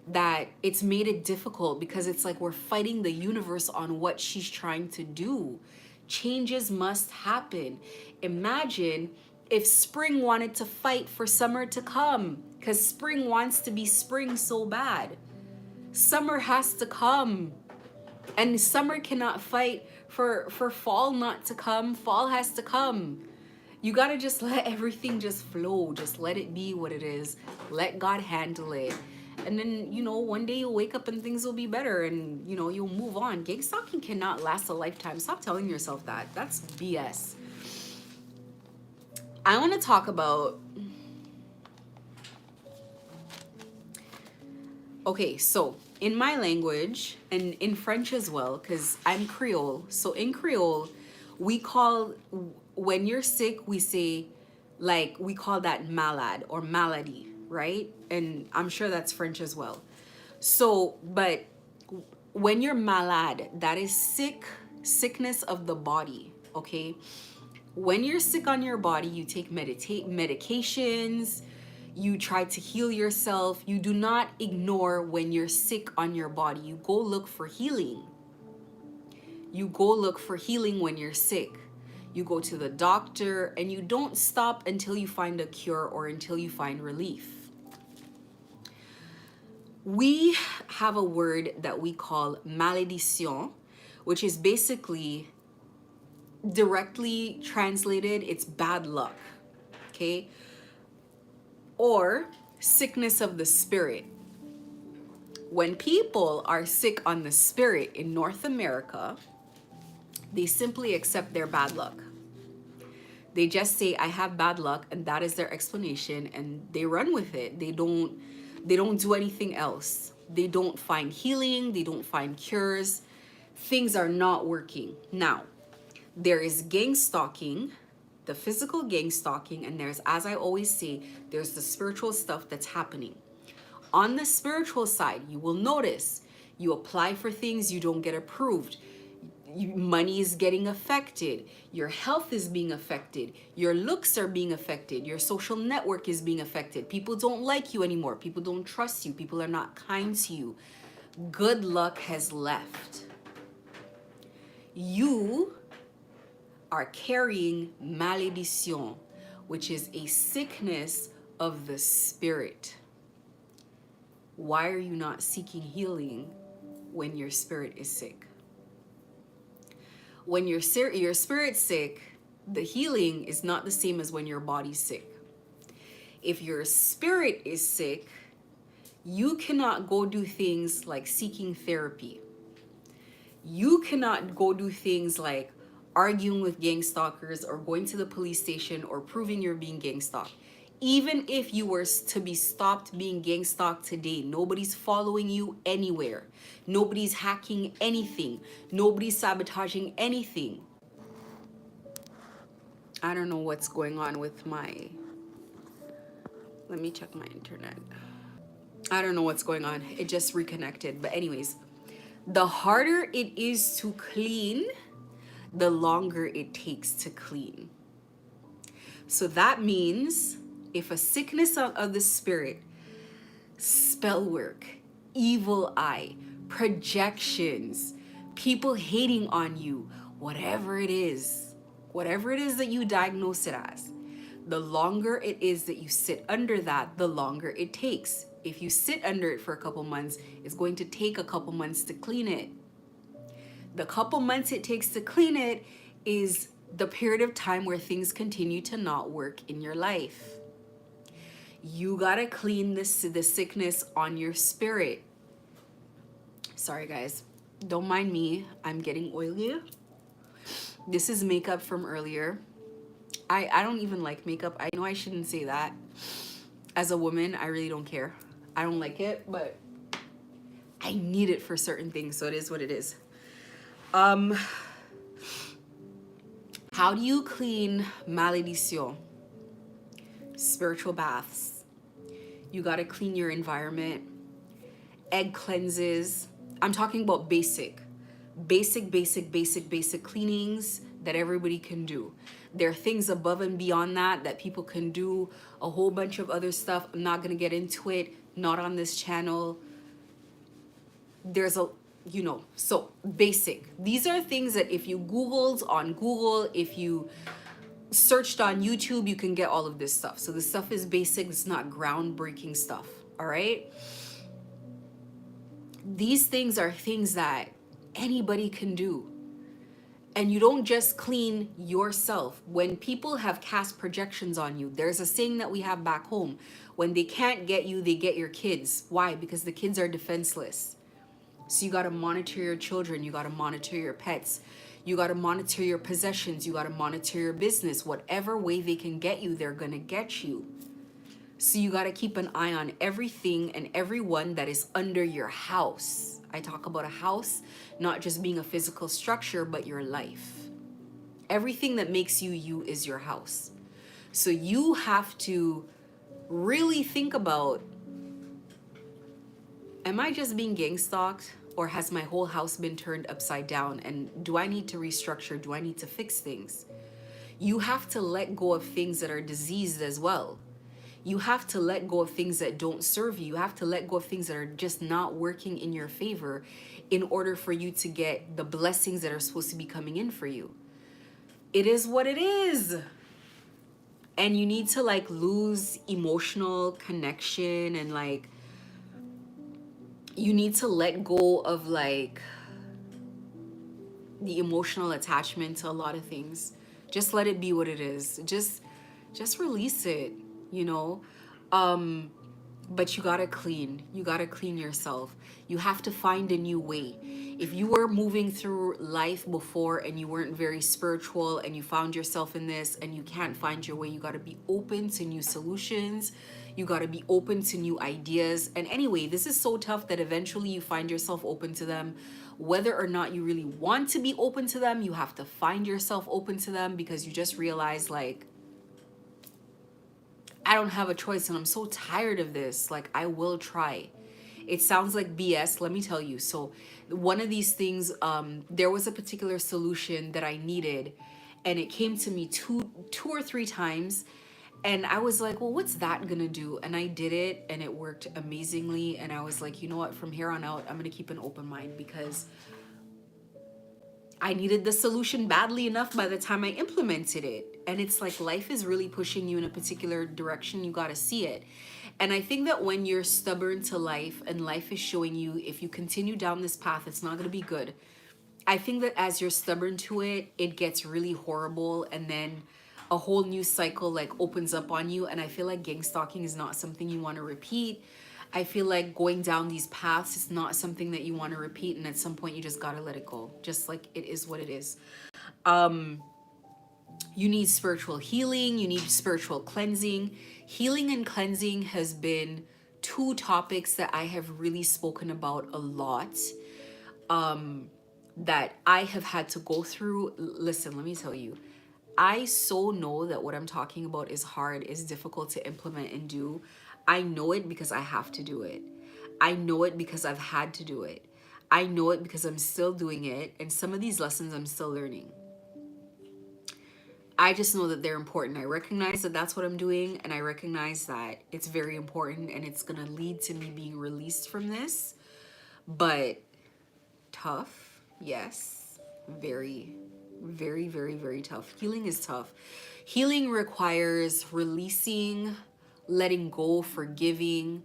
that it's made it difficult because it's like we're fighting the universe on what she's trying to do. Changes must happen. Imagine if spring wanted to fight for summer to come because spring wants to be spring so bad. Summer has to come. And summer cannot fight for fall not to come. Fall has to come. You got to just let everything just flow. Just let it be what it is. Let God handle it. And then, you know, one day you'll wake up and things will be better and, you know, you'll move on. Gang stalking cannot last a lifetime. Stop telling yourself that. That's BS. I want to talk about... Okay, so in my language and in French as well, because I'm Creole. So in Creole, we call, when you're sick, we say, like, we call that malade or malady, right? And I'm sure that's French as well. So, but when you're malade, that is sickness of the body, okay? When you're sick on your body, you take medications, you try to heal yourself. You do not ignore when you're sick on your body. You go look for healing. You go look for healing when you're sick. You go to the doctor and you don't stop until you find a cure or until you find relief. We have a word that we call malédiction, which is basically directly translated, it's bad luck, okay? Or sickness of the spirit. When people are sick on the spirit in North America, they simply accept their bad luck. They just say, I have bad luck, and that is their explanation, and they run with it. They don't do anything else. They don't find healing, they don't find cures. Things are not working. Now, there is gang stalking, the physical gang stalking, and there's, as I always say, there's the spiritual stuff that's happening. On the spiritual side, you will notice you apply for things, you don't get approved. Money is getting affected. Your health is being affected. Your looks are being affected. Your social network is being affected. People don't like you anymore. People don't trust you. People are not kind to you. Good luck has left. You are carrying malédiction, which is a sickness of the spirit. Why are you not seeking healing when your spirit is sick? When your spirit's sick, the healing is not the same as when your body's sick. If your spirit is sick, you cannot go do things like seeking therapy. You cannot go do things like arguing with gang stalkers or going to the police station or proving you're being gang stalked. Even if you were to be stopped being gang stalked today, nobody's following you anywhere. Nobody's hacking anything. Nobody's sabotaging anything. I don't know what's going on with my... Let me check my internet. I don't know what's going on. It just reconnected. But anyways, the harder it is to clean, the longer it takes to clean. So that means if a sickness of the spirit, spell work, evil eye, projections, people hating on you, whatever it is that you diagnose it as, the longer it is that you sit under that, the longer it takes. If you sit under it for a couple months, it's going to take a couple months to clean it. The couple months it takes to clean it is the period of time where things continue to not work in your life. You gotta clean the sickness on your spirit. Sorry guys, don't mind me. I'm getting oily. This is makeup from earlier. I don't even like makeup. I know I shouldn't say that. As a woman, I really don't care. I don't like it, but I need it for certain things, so it is what it is. How do you clean malédiction? Spiritual baths. You got to clean your environment. Egg cleanses. I'm talking about basic cleanings that everybody can do. There are things above and beyond that people can do. A whole bunch of other stuff. I'm not going to get into it. Not on this channel. There's a, so basic. These are things that if you Googled on Google, if you searched on YouTube, you can get all of this stuff. So this stuff is basic. It's not groundbreaking stuff. All right. These things are things that anybody can do. And you don't just clean yourself. When people have cast projections on you, there's a saying that we have back home. When they can't get you, they get your kids. Why? Because the kids are defenseless. So you got to monitor your children. You got to monitor your pets. You got to monitor your possessions. You got to monitor your business. Whatever way they can get you, they're going to get you. So you got to keep an eye on everything and everyone that is under your house. I talk about a house, not just being a physical structure, but your life. Everything that makes you you is your house. So you have to really think about, am I just being gang stalked, or has my whole house been turned upside down? And do I need to restructure? Do I need to fix things? You have to let go of things that are diseased as well. You have to let go of things that don't serve you. You have to let go of things that are just not working in your favor in order for you to get the blessings that are supposed to be coming in for you. It is what it is. And you need to lose emotional connection, and you need to let go of the emotional attachment to a lot of things. Just let it be what it is. Just release it. But you gotta clean. You gotta clean yourself. You have to find a new way. If you were moving through life before and you weren't very spiritual and you found yourself in this and you can't find your way, you gotta be open to new solutions. You gotta be open to new ideas. And anyway, this is so tough that eventually you find yourself open to them. Whether or not you really want to be open to them, you have to find yourself open to them because you just realize, like, I don't have a choice and I'm so tired of this. Like, I will try. It sounds like BS, let me tell you. So, one of these things, there was a particular solution that I needed, and it came to me two or three times. And I was like, well, what's that gonna do? And I did it and it worked amazingly. And I was like, you know what? From here on out, I'm gonna keep an open mind because I needed the solution badly enough by the time I implemented it. And it's like life is really pushing you in a particular direction. You got to see it. And I think that when you're stubborn to life and life is showing you if you continue down this path, it's not going to be good. I think that as you're stubborn to it, it gets really horrible. And then a whole new cycle like opens up on you. And I feel like gang stalking is not something you want to repeat. I feel like going down these paths is not something that you want to repeat, and at some point you just gotta let it go. Just like it is what it is. You need spiritual healing, you need spiritual cleansing. Healing and cleansing has been two topics that I have really spoken about a lot, that I have had to go through. Listen, let me tell you, I so know that what I'm talking about is hard, is difficult to implement and do. I know it because I have to do it. I know it because I've had to do it. I know it because I'm still doing it. And some of these lessons I'm still learning. I just know that they're important. I recognize that that's what I'm doing. And I recognize that it's very important and it's going to lead to me being released from this. But tough, yes. Very, very, very, very tough. Healing is tough. Healing requires releasing, letting go, forgiving.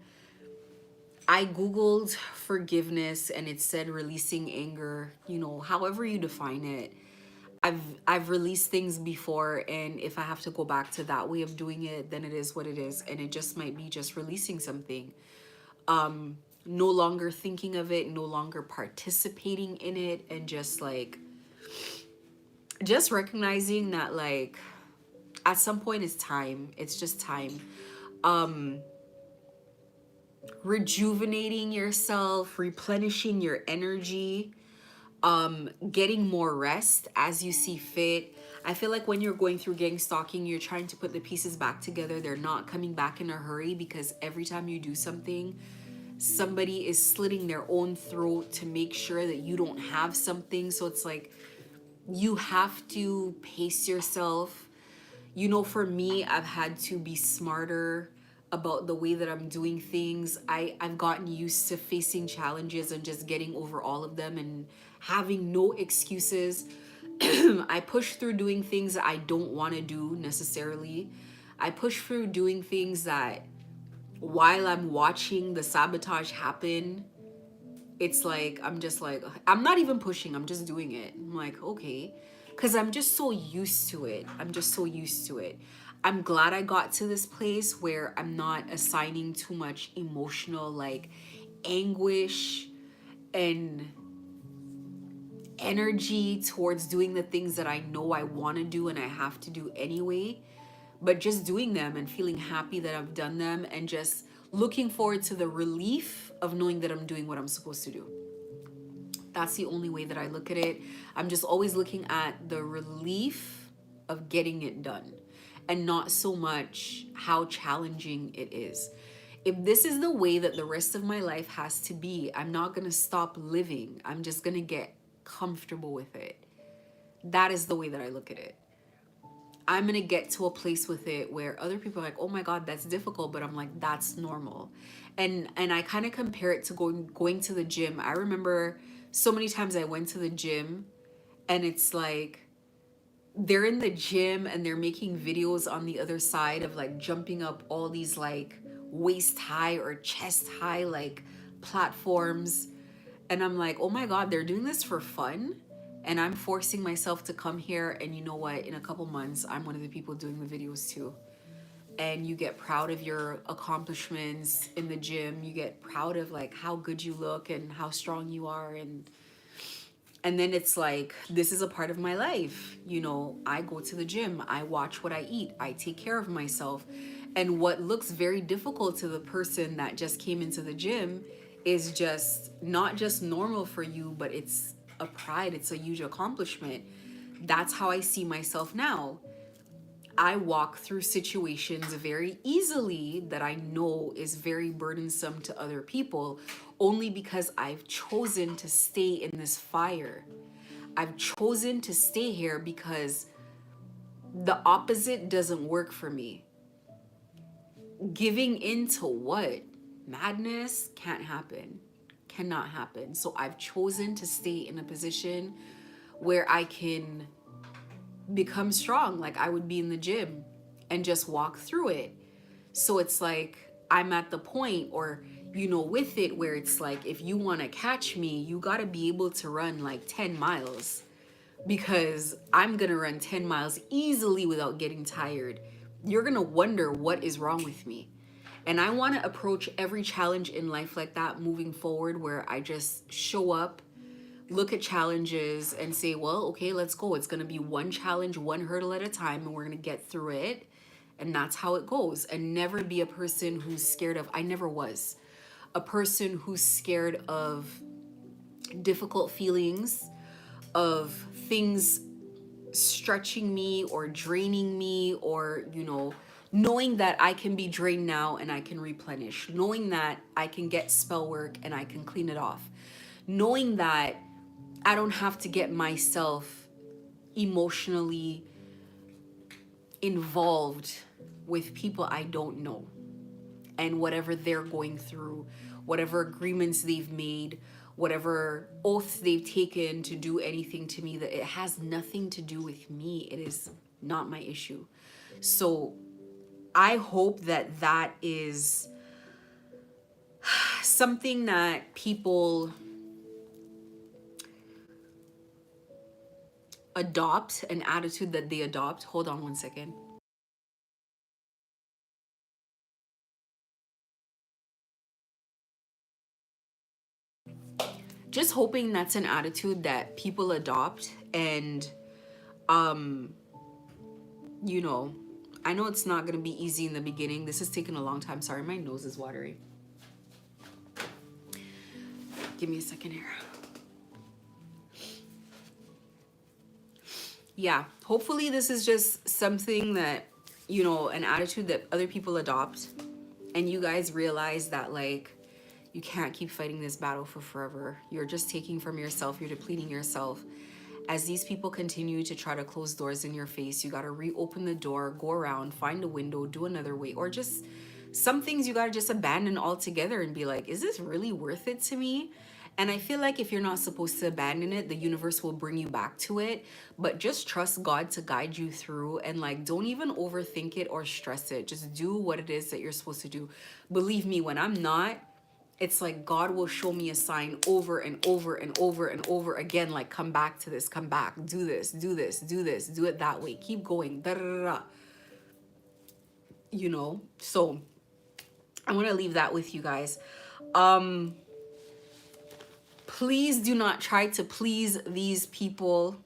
I Googled forgiveness and it said releasing anger, you know, however you define it. I've released things before, and if I have to go back to that way of doing it, then it is what it is. And it just might be just releasing something. No longer thinking of it, no longer participating in it, and just like just recognizing that like at some point it's time. It's just time. Rejuvenating yourself, replenishing your energy, getting more rest as you see fit. I feel like when you're going through gang stalking, you're trying to put the pieces back together. They're not coming back in a hurry because every time you do something, somebody is slitting their own throat to make sure that you don't have something. So it's like you have to pace yourself. You know, for me, I've had to be smarter about the way that I'm doing things. I've gotten used to facing challenges and just getting over all of them and having no excuses. I push through doing things that I don't want to do necessarily. I push through doing things that while I'm watching the sabotage happen, it's like I'm just like I'm not even pushing, I'm just doing it. I'm like, okay, because I'm just so used to it. I'm just so used to it. I'm glad I got to this place where I'm not assigning too much emotional like anguish and energy towards doing the things that I know I want to do and I have to do anyway, but just doing them and feeling happy that I've done them and just looking forward to the relief of knowing that I'm doing what I'm supposed to do. That's the only way that I look at it. I'm just always looking at the relief of getting it done and not so much how challenging it is. If this is the way that the rest of my life has to be, I'm not going to stop living. I'm just going to get comfortable with it. That is the way that I look at it. I'm going to get to a place with it where other people are like, "Oh my god, that's difficult," but I'm like, "That's normal." And I kind of compare it to going to the gym. I remember so many times I went to the gym and it's like they're in the gym and they're making videos on the other side of like jumping up all these like waist high or chest high like platforms, and I'm like, oh my god, they're doing this for fun, and I'm forcing myself to come here. And you know what, in a couple months I'm one of the people doing the videos too. and you get proud of your accomplishments in the gym. You get proud of like how good you look and how strong you are, and then it's like, this is a part of my life. You know, I go to the gym, I watch what I eat, I take care of myself. And what looks very difficult to the person that just came into the gym is just not just normal for you, but it's a pride, it's a huge accomplishment. That's how I see myself now. I walk through situations very easily that I know is very burdensome to other people, only because I've chosen to stay in this fire. I've chosen to stay here because the opposite doesn't work for me. Giving in to what? Madness can't happen. Cannot happen. So I've chosen to stay in a position where I can become strong, like I would be in the gym and just walk through it. So it's like I'm at the point, or you know, with it, where it's like, if you want to catch me, you got to be able to run like 10 miles, because I'm going to run 10 miles easily without getting tired. You're going to wonder what is wrong with me. And I want to approach every challenge in life like that moving forward, where I just show up, look at challenges and say, well, okay, let's go. It's going to be one challenge, one hurdle at a time, and we're going to get through it. And that's how it goes. And never be a person who's scared of, I never was a person who's scared of difficult feelings, of things stretching me or draining me, or, you know, knowing that I can be drained now and I can replenish, knowing that I can get spell work and I can clean it off, knowing that I don't have to get myself emotionally involved with people I don't know, and whatever they're going through, whatever agreements they've made, whatever oaths they've taken to do anything to me, that it has nothing to do with me. It is not my issue. So I hope that that is something that people adopt, an attitude that they adopt. Hold on one second. Just hoping that's an attitude that people adopt. And um you know, I know it's not going to be easy in the beginning. This has taken a long time. Sorry, my nose is watering. Give me a second here. Yeah, hopefully this is just something that, you know, an attitude that other people adopt, and you guys realize that, like, you can't keep fighting this battle for forever. You're just taking from yourself, you're depleting yourself. As these people continue to try to close doors in your face, you got to reopen the door, go around, find a window, do another way, or just some things you got to just abandon altogether and be like, is this really worth it to me? And I feel like if you're not supposed to abandon it, the universe will bring you back to it. But just trust God to guide you through, and like, don't even overthink it or stress it. Just do what it is that you're supposed to do. Believe me, when I'm not, it's like God will show me a sign over and over and over and over again, like, come back to this, come back, do this, do this, do this, do it that way, keep going, da da da da. You know, so I want to leave that with you guys. Please do not try to please these people.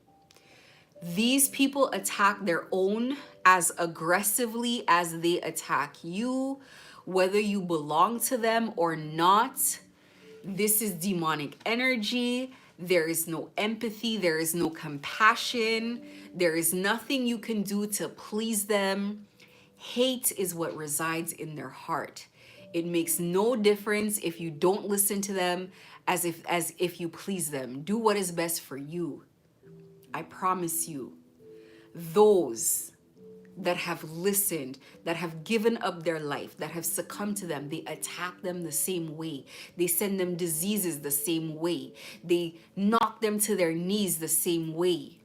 These people attack their own as aggressively as they attack you, whether you belong to them or not. This is demonic energy. There is no empathy. There is no compassion. There is nothing you can do to please them. Hate is what resides in their heart. It makes no difference if you don't listen to them, as if you please them. Do what is best for you. I promise you, those that have listened, that have given up their life, that have succumbed to them, they attack them the same way. They send them diseases the same way. They knock them to their knees the same way.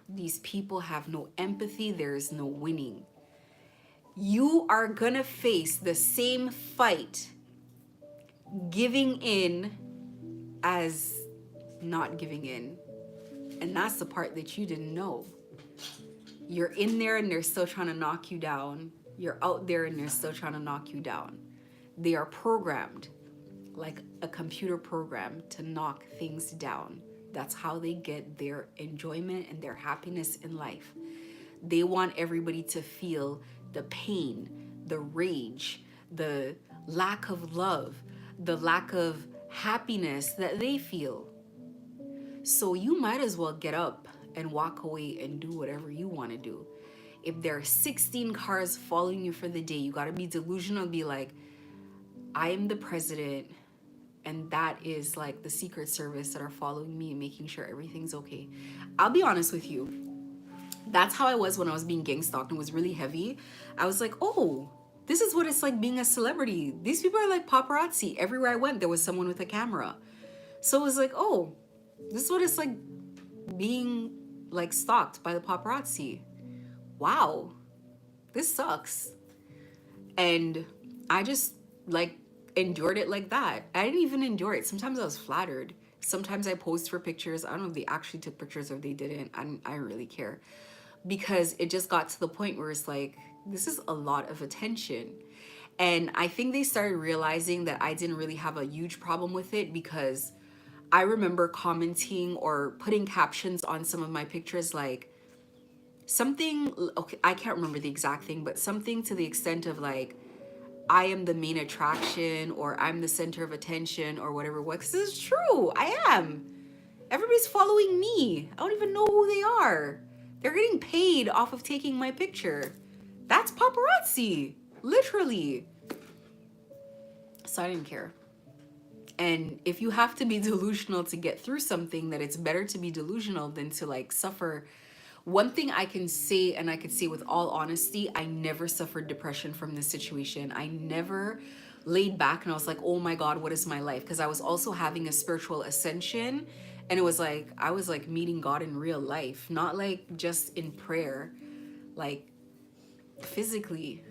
These people have no empathy. There is no winning. You are gonna face the same fight giving in as not giving in. And that's the part that you didn't know. You're in there and they're still trying to knock you down. You're out there and they're still trying to knock you down. They are programmed like a computer program to knock things down. That's how they get their enjoyment and their happiness in life. They want everybody to feel the pain, the rage, the lack of love, the lack of happiness that they feel. So you might as well get up and walk away and do whatever you want to do. If there are 16 cars following you for the day, you got to be delusional and be like, I am the president, and that is like the Secret Service that are following me and making sure everything's okay. I'll be honest with you. That's how I was when I was being gang stalked and it was really heavy. I was like, oh, this is what it's like being a celebrity. These people are like paparazzi. Everywhere I went, there was someone with a camera. So it was like, oh, this is what it's like being like stalked by the paparazzi. Wow, this sucks. And I just like endured it like that. I didn't even endure it. Sometimes I was flattered. Sometimes I posed for pictures. I don't know if they actually took pictures or if they didn't. I don't really care. Because it just got to the point where it's like, this is a lot of attention. And I think they started realizing that I didn't really have a huge problem with it, because I remember commenting or putting captions on some of my pictures like something, okay, I can't remember the exact thing, but something to the extent of like, I am the main attraction, or I'm the center of attention, or whatever. Because it's true, I am. Everybody's following me. I don't even know who they are. They're getting paid off of taking my picture. That's paparazzi, literally. So I didn't care. And if you have to be delusional to get through something, that it's better to be delusional than to like suffer. One thing I can say, and I could say with all honesty, I never suffered depression from this situation. I never laid back and I was like, oh my God, what is my life? Because I was also having a spiritual ascension. And it was like, I was like meeting God in real life, not like just in prayer, like physically.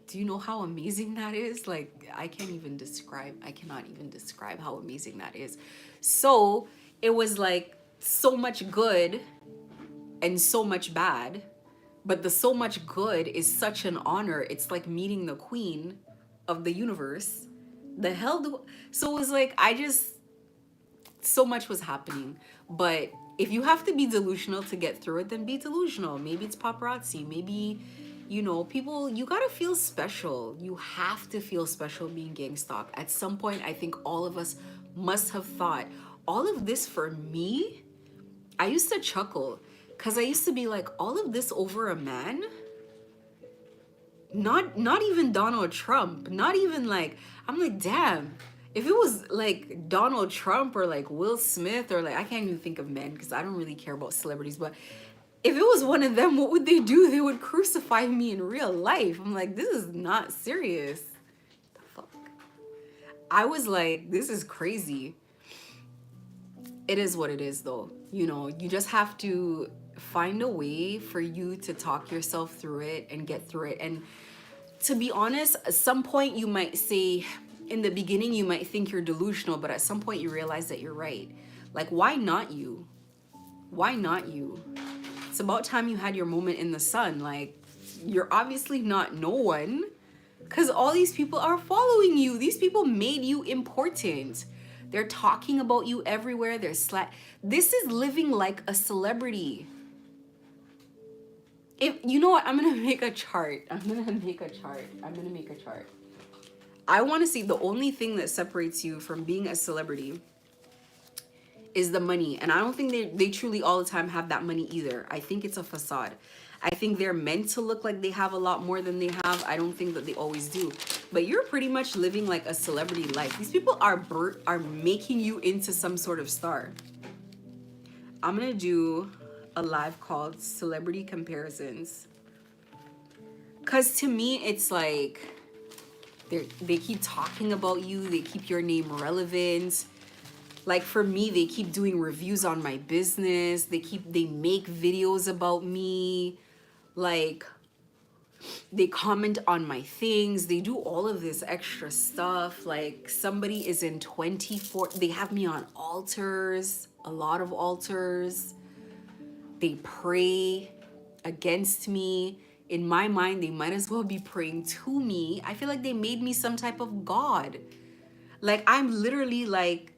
Do you know how amazing that is? Like, I cannot even describe how amazing that is. So it was like so much good and so much bad, but the so much good is such an honor. It's like meeting the queen of the universe. The hell do, so it was like, so much was happening. But if you have to be delusional to get through it, then be delusional. Maybe it's paparazzi, maybe, you know, people, you gotta feel special. You have to feel special being gang stalked. At some point, I think all of us must have thought, all of this for me? I used to chuckle because I used to be like, all of this over a man? Not even Donald Trump, not even like, I'm like, damn, if it was like Donald Trump or like Will Smith, or like, I can't even think of men because I don't really care about celebrities, but if it was one of them, what would they do? They would crucify me in real life. I'm like, this is not serious. The fuck? I was like, this is crazy. It is what it is though. You know, you just have to find a way for you to talk yourself through it and get through it. And to be honest, at some point you might say, in the beginning you might think you're delusional, but at some point you realize that you're right. Like, why not you? Why not you? It's about time you had your moment in the sun. Like, you're obviously not no one, because all these people are following you. These people made you important. They're talking about you everywhere. This is living like a celebrity. If you know what, I'm gonna make a chart. I want to see, the only thing that separates you from being a celebrity is the money. And I don't think they truly all the time have that money either. I think it's a facade. I think they're meant to look like they have a lot more than they have. I don't think that they always do. But you're pretty much living like a celebrity life. These people are making you into some sort of star. I'm gonna do a live called Celebrity Comparisons. Cause to me, it's like they keep talking about you. They keep your name relevant. Like for me, they keep doing reviews on my business. They make videos about me. Like, they comment on my things. They do all of this extra stuff. Like, somebody is in 24, they have me on altars, a lot of altars. They pray against me. In my mind, they might as well be praying to me. I feel like they made me some type of god. Like I'm literally like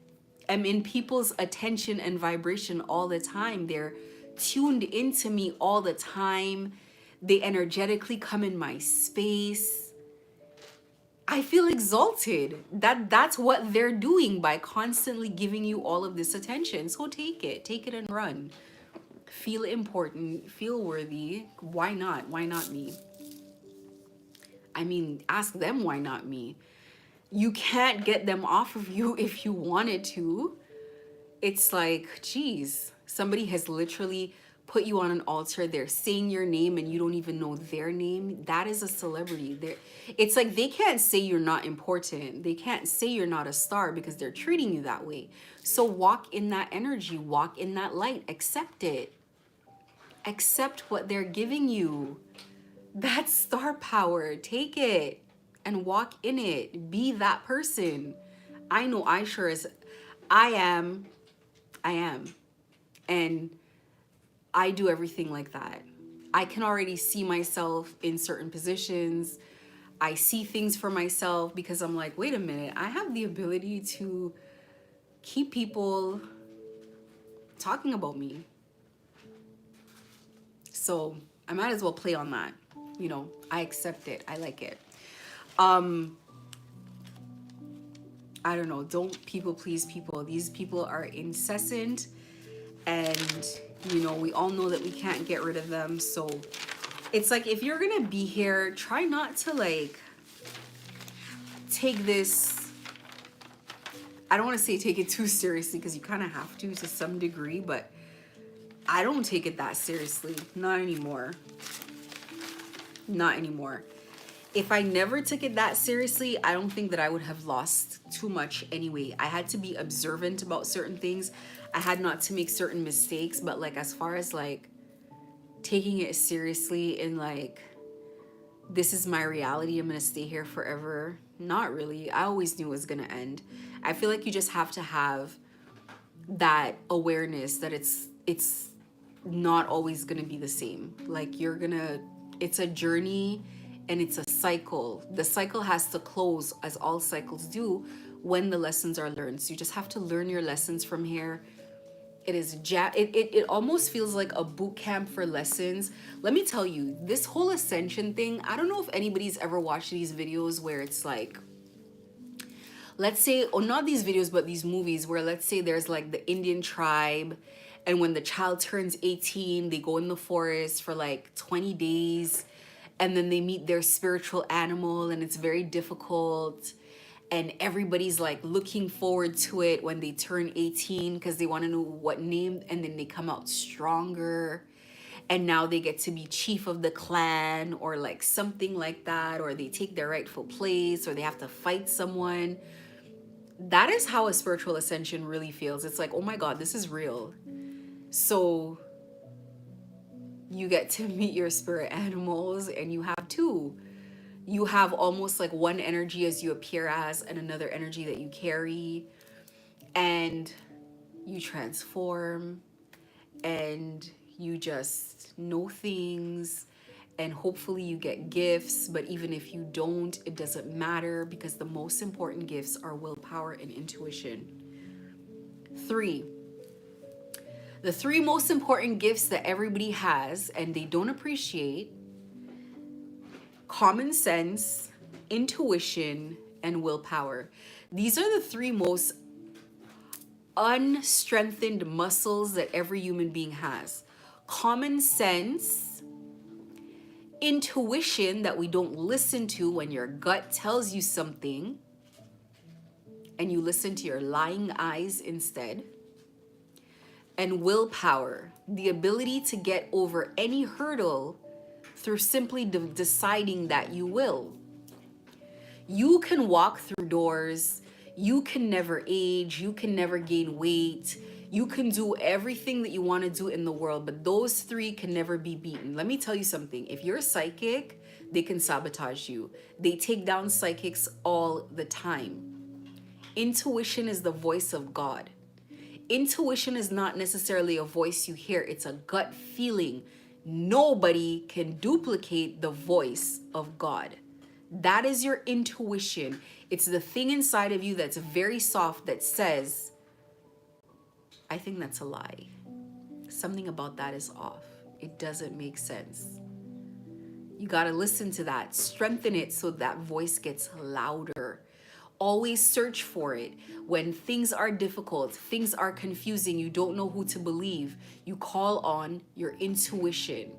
am in people's attention and vibration all the time. They're tuned into me all the time. They energetically come in my space. I feel exalted. That's what they're doing by constantly giving you all of this attention. So take it. Take it and run. Feel important, feel worthy. Why not? Why not me? I mean, ask them why not me. You can't get them off of you if you wanted to. It's like, geez, somebody has literally put you on an altar. They're saying your name and you don't even know their name. That is a celebrity. It's like they can't say you're not important. They can't say you're not a star because they're treating you that way. So walk in that energy, walk in that light, accept it. Accept what they're giving you. That's star power. Take it and walk in it. Be that person. I know I sure as I am. I am. And I do everything like that. I can already see myself in certain positions. I see things for myself because I'm like, wait a minute, I have the ability to keep people talking about me. So I might as well play on that. You know, I accept it. I like it. I don't know. Don't people please people. These people are incessant, and you know, we all know that we can't get rid of them. So it's like, if you're gonna be here, try not to like take this, I don't want to say take it too seriously because you kind of have to some degree, but I don't take it that seriously. Not anymore. Not anymore. If I never took it that seriously, I don't think that I would have lost too much anyway. I had to be observant about certain things. I had not to make certain mistakes, but like as far as like taking it seriously and like, this is my reality, I'm gonna stay here forever. Not really. I always knew it was gonna end. I feel like you just have to have that awareness that it's not always gonna be the same. Like it's a journey and it's a cycle. The cycle has to close, as all cycles do, when the lessons are learned. So you just have to learn your lessons from here. It almost feels like a boot camp for lessons. Let me tell you, this whole Ascension thing, I don't know if anybody's ever watched these videos where it's like, let's say, or not these videos, but these movies where let's say there's like the Indian tribe, and when the child turns 18, they go in the forest for like 20 days, and then they meet their spiritual animal, and it's very difficult. And everybody's like looking forward to it when they turn 18 because they want to know what name, and then they come out stronger. And now they get to be chief of the clan or like something like that, or they take their rightful place, or they have to fight someone. That is how a spiritual ascension really feels. It's like, oh my God, this is real. So you get to meet your spirit animals, and you have two. You have almost like one energy as you appear as, and another energy that you carry, and you transform, and you just know things, and hopefully you get gifts. But even if you don't, it doesn't matter, because the most important gifts are willpower and intuition. 3. The 3 most important gifts that everybody has and they don't appreciate: common sense, intuition, and willpower. These are the 3 most unstrengthened muscles that every human being has. Common sense, intuition that we don't listen to when your gut tells you something and you listen to your lying eyes instead. And willpower, the ability to get over any hurdle through simply deciding that you will. You can walk through doors. You can never age. You can never gain weight. You can do everything that you want to do in the world, but those 3 can never be beaten. Let me tell you something. If you're psychic, they can sabotage you. They take down psychics all the time. Intuition is the voice of God. Intuition is not necessarily a voice you hear. It's a gut feeling. Nobody can duplicate the voice of God. That is your intuition. It's the thing inside of you that's very soft that says, I think that's a lie. Something about that is off. It doesn't make sense. You got to listen to that, strengthen it so that voice gets louder. Always search for it. When things are difficult, things are confusing, you don't know who to believe, you call on your intuition.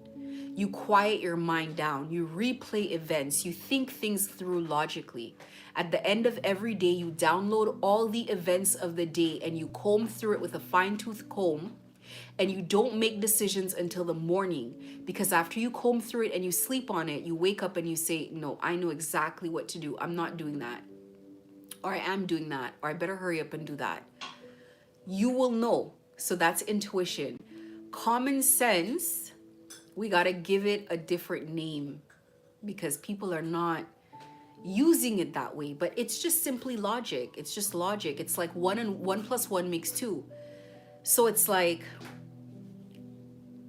You quiet your mind down. You replay events. You think things through logically. At the end of every day, you download all the events of the day and you comb through it with a fine-tooth comb. And you don't make decisions until the morning, because after you comb through it and you sleep on it, you wake up and you say, no, I know exactly what to do. I'm not doing that. Or I am doing that. Or I better hurry up and do that. You will know. So that's intuition. Common sense, we got to give it a different name because people are not using it that way. But it's just simply logic. It's just logic. It's like 1 and 1 plus 1 makes 2. So it's like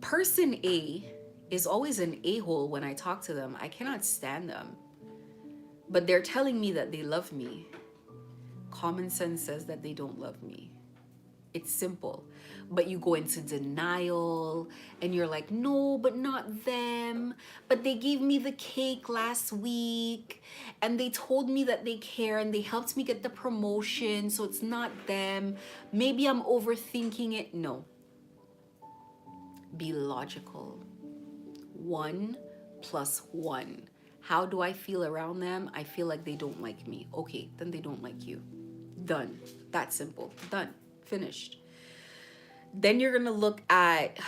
person A is always an a-hole when I talk to them. I cannot stand them. But they're telling me that they love me. Common sense says that they don't love me. It's simple. But you go into denial and you're like, no, but not them. But they gave me the cake last week and they told me that they care and they helped me get the promotion. So it's not them. Maybe I'm overthinking it. No. Be logical. 1 plus 1. How do I feel around them? I feel like they don't like me. Okay, then they don't like you. Done. That's simple. Done. Finished. Then you're going to look at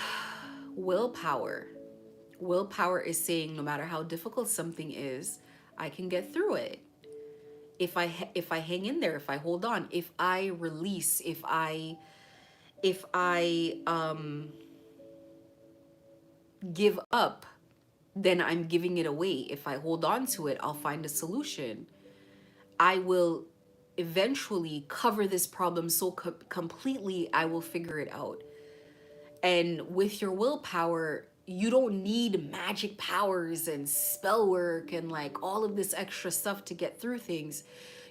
willpower. Willpower is saying no matter how difficult something is, I can get through it. If I hang in there, if I hold on, if I release, if I give up, then I'm giving it away. If I hold on to it, I'll find a solution. I will eventually cover this problem so completely, I will figure it out. And with your willpower, you don't need magic powers and spell work and like all of this extra stuff to get through things.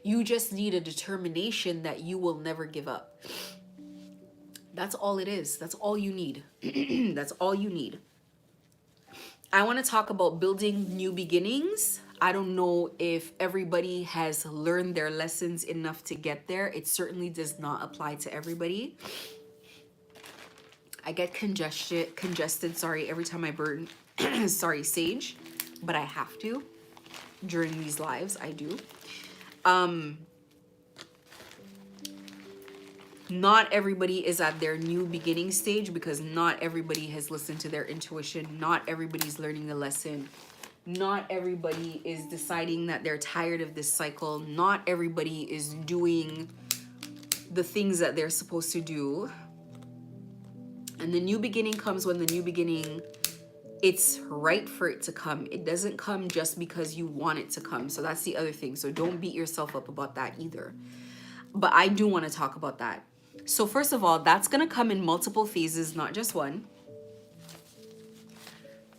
You just need a determination that you will never give up. That's all it is. That's all you need. That's all you need. I want to talk about building new beginnings. I don't know if everybody has learned their lessons enough to get there. It certainly does not apply to everybody. I get congested, every time I burn, sage, but I have to during these lives. I do. Not everybody is at their new beginning stage because not everybody has listened to their intuition. Not everybody's learning the lesson. Not everybody is deciding that they're tired of this cycle. Not everybody is doing the things that they're supposed to do. And the new beginning comes when the new beginning, it's right for it to come. It doesn't come just because you want it to come. So that's the other thing. So don't beat yourself up about that either. But I do want to talk about that. So first of all, that's going to come in multiple phases, not just one.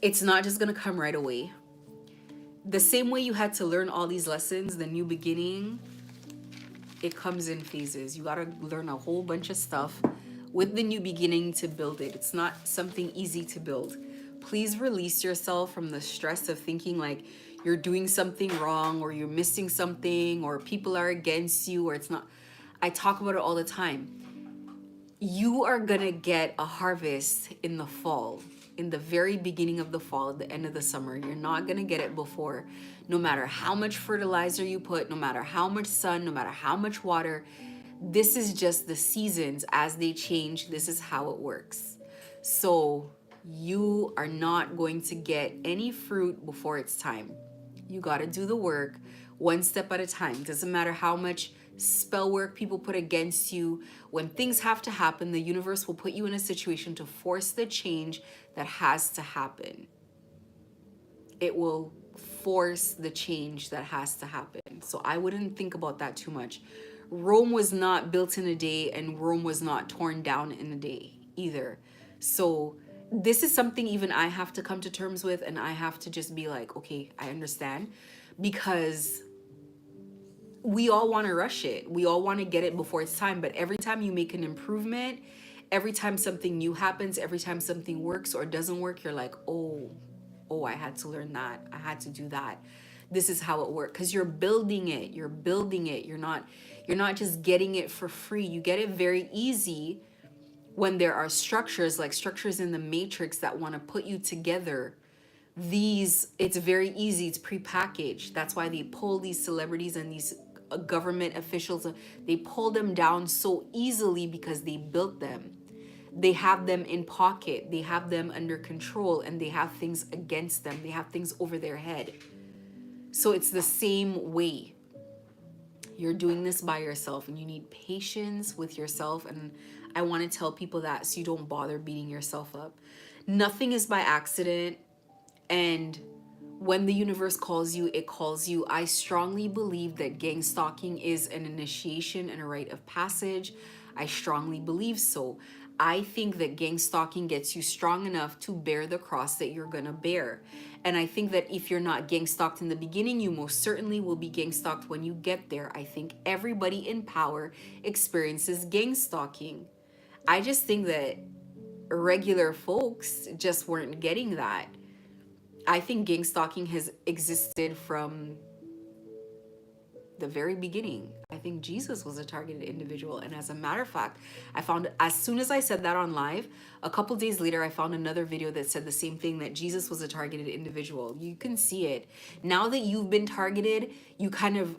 It's not just going to come right away. The same way you had to learn all these lessons, the new beginning, it comes in phases. You got to learn a whole bunch of stuff with the new beginning to build it. It's not something easy to build. Please release yourself from the stress of thinking like you're doing something wrong or you're missing something or people are against you or it's not. I talk about it all the time. You are going to get a harvest in the fall, in the very beginning of the fall, at the end of the summer. You're not going to get it before. No matter how much fertilizer you put, no matter how much sun, no matter how much water, this is just the seasons as they change. This is how it works. So you are not going to get any fruit before it's time. You got to do the work one step at a time. Doesn't matter how much spell work people put against you. When things have to happen, the universe will put you in a situation to force the change that has to happen. It will force the change that has to happen. So I wouldn't think about that too much. Rome was not built in a day and Rome was not torn down in a day either. So this is something even I have to come to terms with, and I have to just be like, okay, I understand, because we all want to rush it. We all want to get it before it's time. But every time you make an improvement, every time something new happens, every time something works or doesn't work, you're like, oh, I had to learn that. I had to do that. This is how it works. Because you're building it. You're building it. You're not just getting it for free. You get it very easy when there are structures, like structures in the matrix, that want to put you together. These, it's very easy, it's prepackaged. That's why they pull these celebrities and these government officials, they pull them down so easily, because they built them. They have them in pocket, they have them under control, and they have things against them, they have things over their head. So it's the same way. You're doing this by yourself, and you need patience with yourself. And I want to tell people that, so you don't bother beating yourself up. Nothing is by accident. And when the universe calls you, it calls you. I strongly believe that gang stalking is an initiation and a rite of passage. I strongly believe so. I think that gang stalking gets you strong enough to bear the cross that you're gonna bear. And I think that if you're not gang stalked in the beginning, you most certainly will be gang stalked when you get there. I think everybody in power experiences gang stalking. I just think that regular folks just weren't getting that. I think gang stalking has existed from the very beginning. I think Jesus was a targeted individual. And as a matter of fact, I found, as soon as I said that on live, a couple days later, I found another video that said the same thing, that Jesus was a targeted individual. You can see it. Now that you've been targeted, you kind of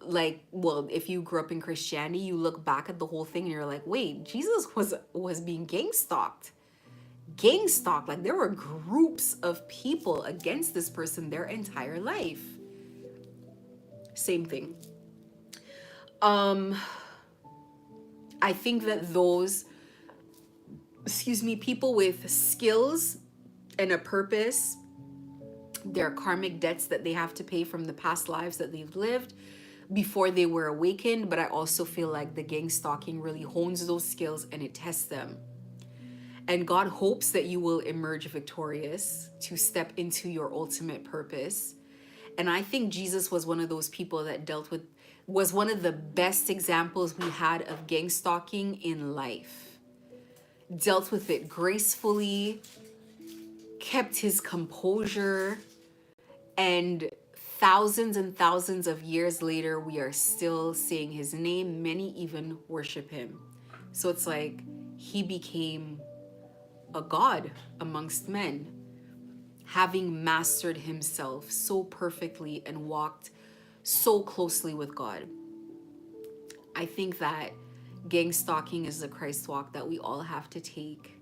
like, well, if you grew up in Christianity, you look back at the whole thing and you're like, wait, Jesus was being gang stalked. Gang stalked. Like, there were groups of people against this person their entire life. Same thing. I think that those, people with skills and a purpose, their karmic debts that they have to pay from the past lives that they've lived before they were awakened. But I also feel like the gang stalking really hones those skills and it tests them. And God hopes that you will emerge victorious to step into your ultimate purpose. And I think Jesus was one of those people that was one of the best examples we had of gang stalking in life. Dealt with it gracefully, kept his composure, and thousands of years later, we are still saying his name. Many even worship him. So it's like he became a god amongst men, having mastered himself so perfectly and walked so closely with God. I think that gang stalking is the Christ walk that we all have to take.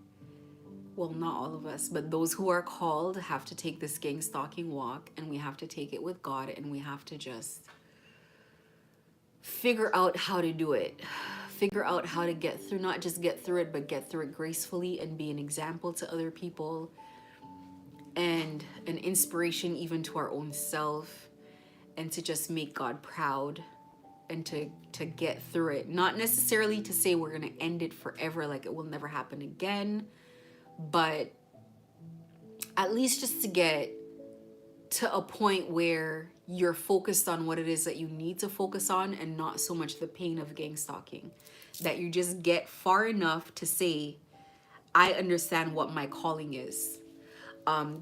Well, not all of us, but those who are called have to take this gang stalking walk, and we have to take it with God, and we have to just figure out how to do it. Figure out how to get through, not just get through it, but get through it gracefully and be an example to other people and an inspiration even to our own self, and to just make God proud and to get through it. Not necessarily to say we're going to end it forever, like it will never happen again, but at least just to get to a point where you're focused on what it is that you need to focus on, and not so much the pain of gang stalking. That you just get far enough to say, I understand what my calling is.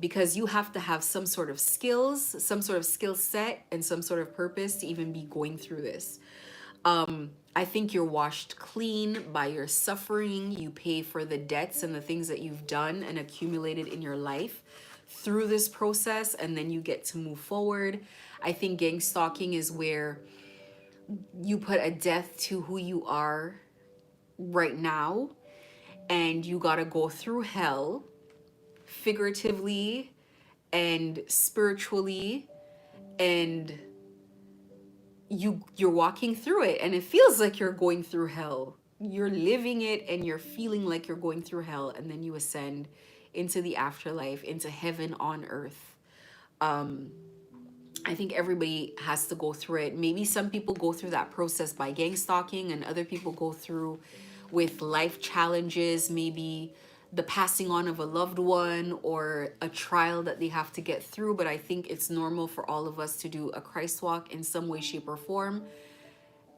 Because you have to have some sort of skills, some sort of skill set, and some sort of purpose to even be going through this. I think you're washed clean by your suffering. You pay for the debts and the things that you've done and accumulated in your life through this process, and then you get to move forward. I think gang stalking is where you put a death to who you are right now, and you gotta go through hell, figuratively and spiritually, and you're walking through it, and it feels like you're going through hell. You're living it and you're feeling like you're going through hell, and then you ascend into the afterlife, into heaven on earth. I think everybody has to go through it. Maybe some people go through that process by gang stalking, and other people go through with life challenges, maybe the passing on of a loved one or a trial that they have to get through, but I think it's normal for all of us to do a Christ walk in some way, shape, or form.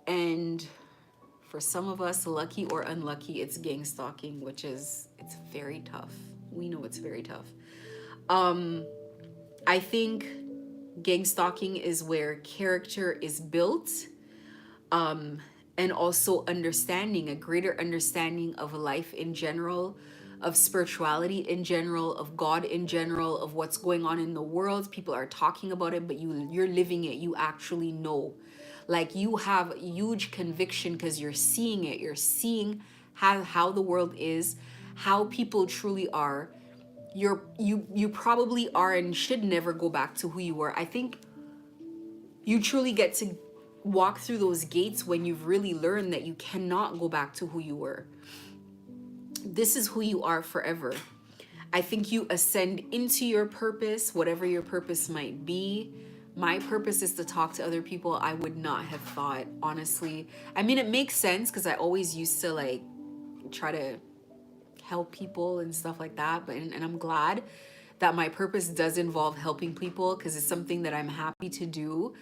And for some of us, lucky or unlucky, it's gang stalking, which is, it's very tough. We know it's very tough. I think gang stalking is where character is built, and also understanding, a greater understanding of life in general, of spirituality in general, of God in general, of what's going on in the world. People are talking about it, but you're living it. You actually know. Like, you have huge conviction because you're seeing it. You're seeing how the world is, how people truly are. You probably are and should never go back to who you were. I think you truly get to walk through those gates when you've really learned that you cannot go back to who you were. This is who you are forever. I think you ascend into your purpose, whatever your purpose might be. My purpose is to talk to other people. I would not have thought, honestly. I mean, it makes sense because I always used to like try to help people and stuff like that. But and I'm glad that my purpose does involve helping people because it's something that I'm happy to do.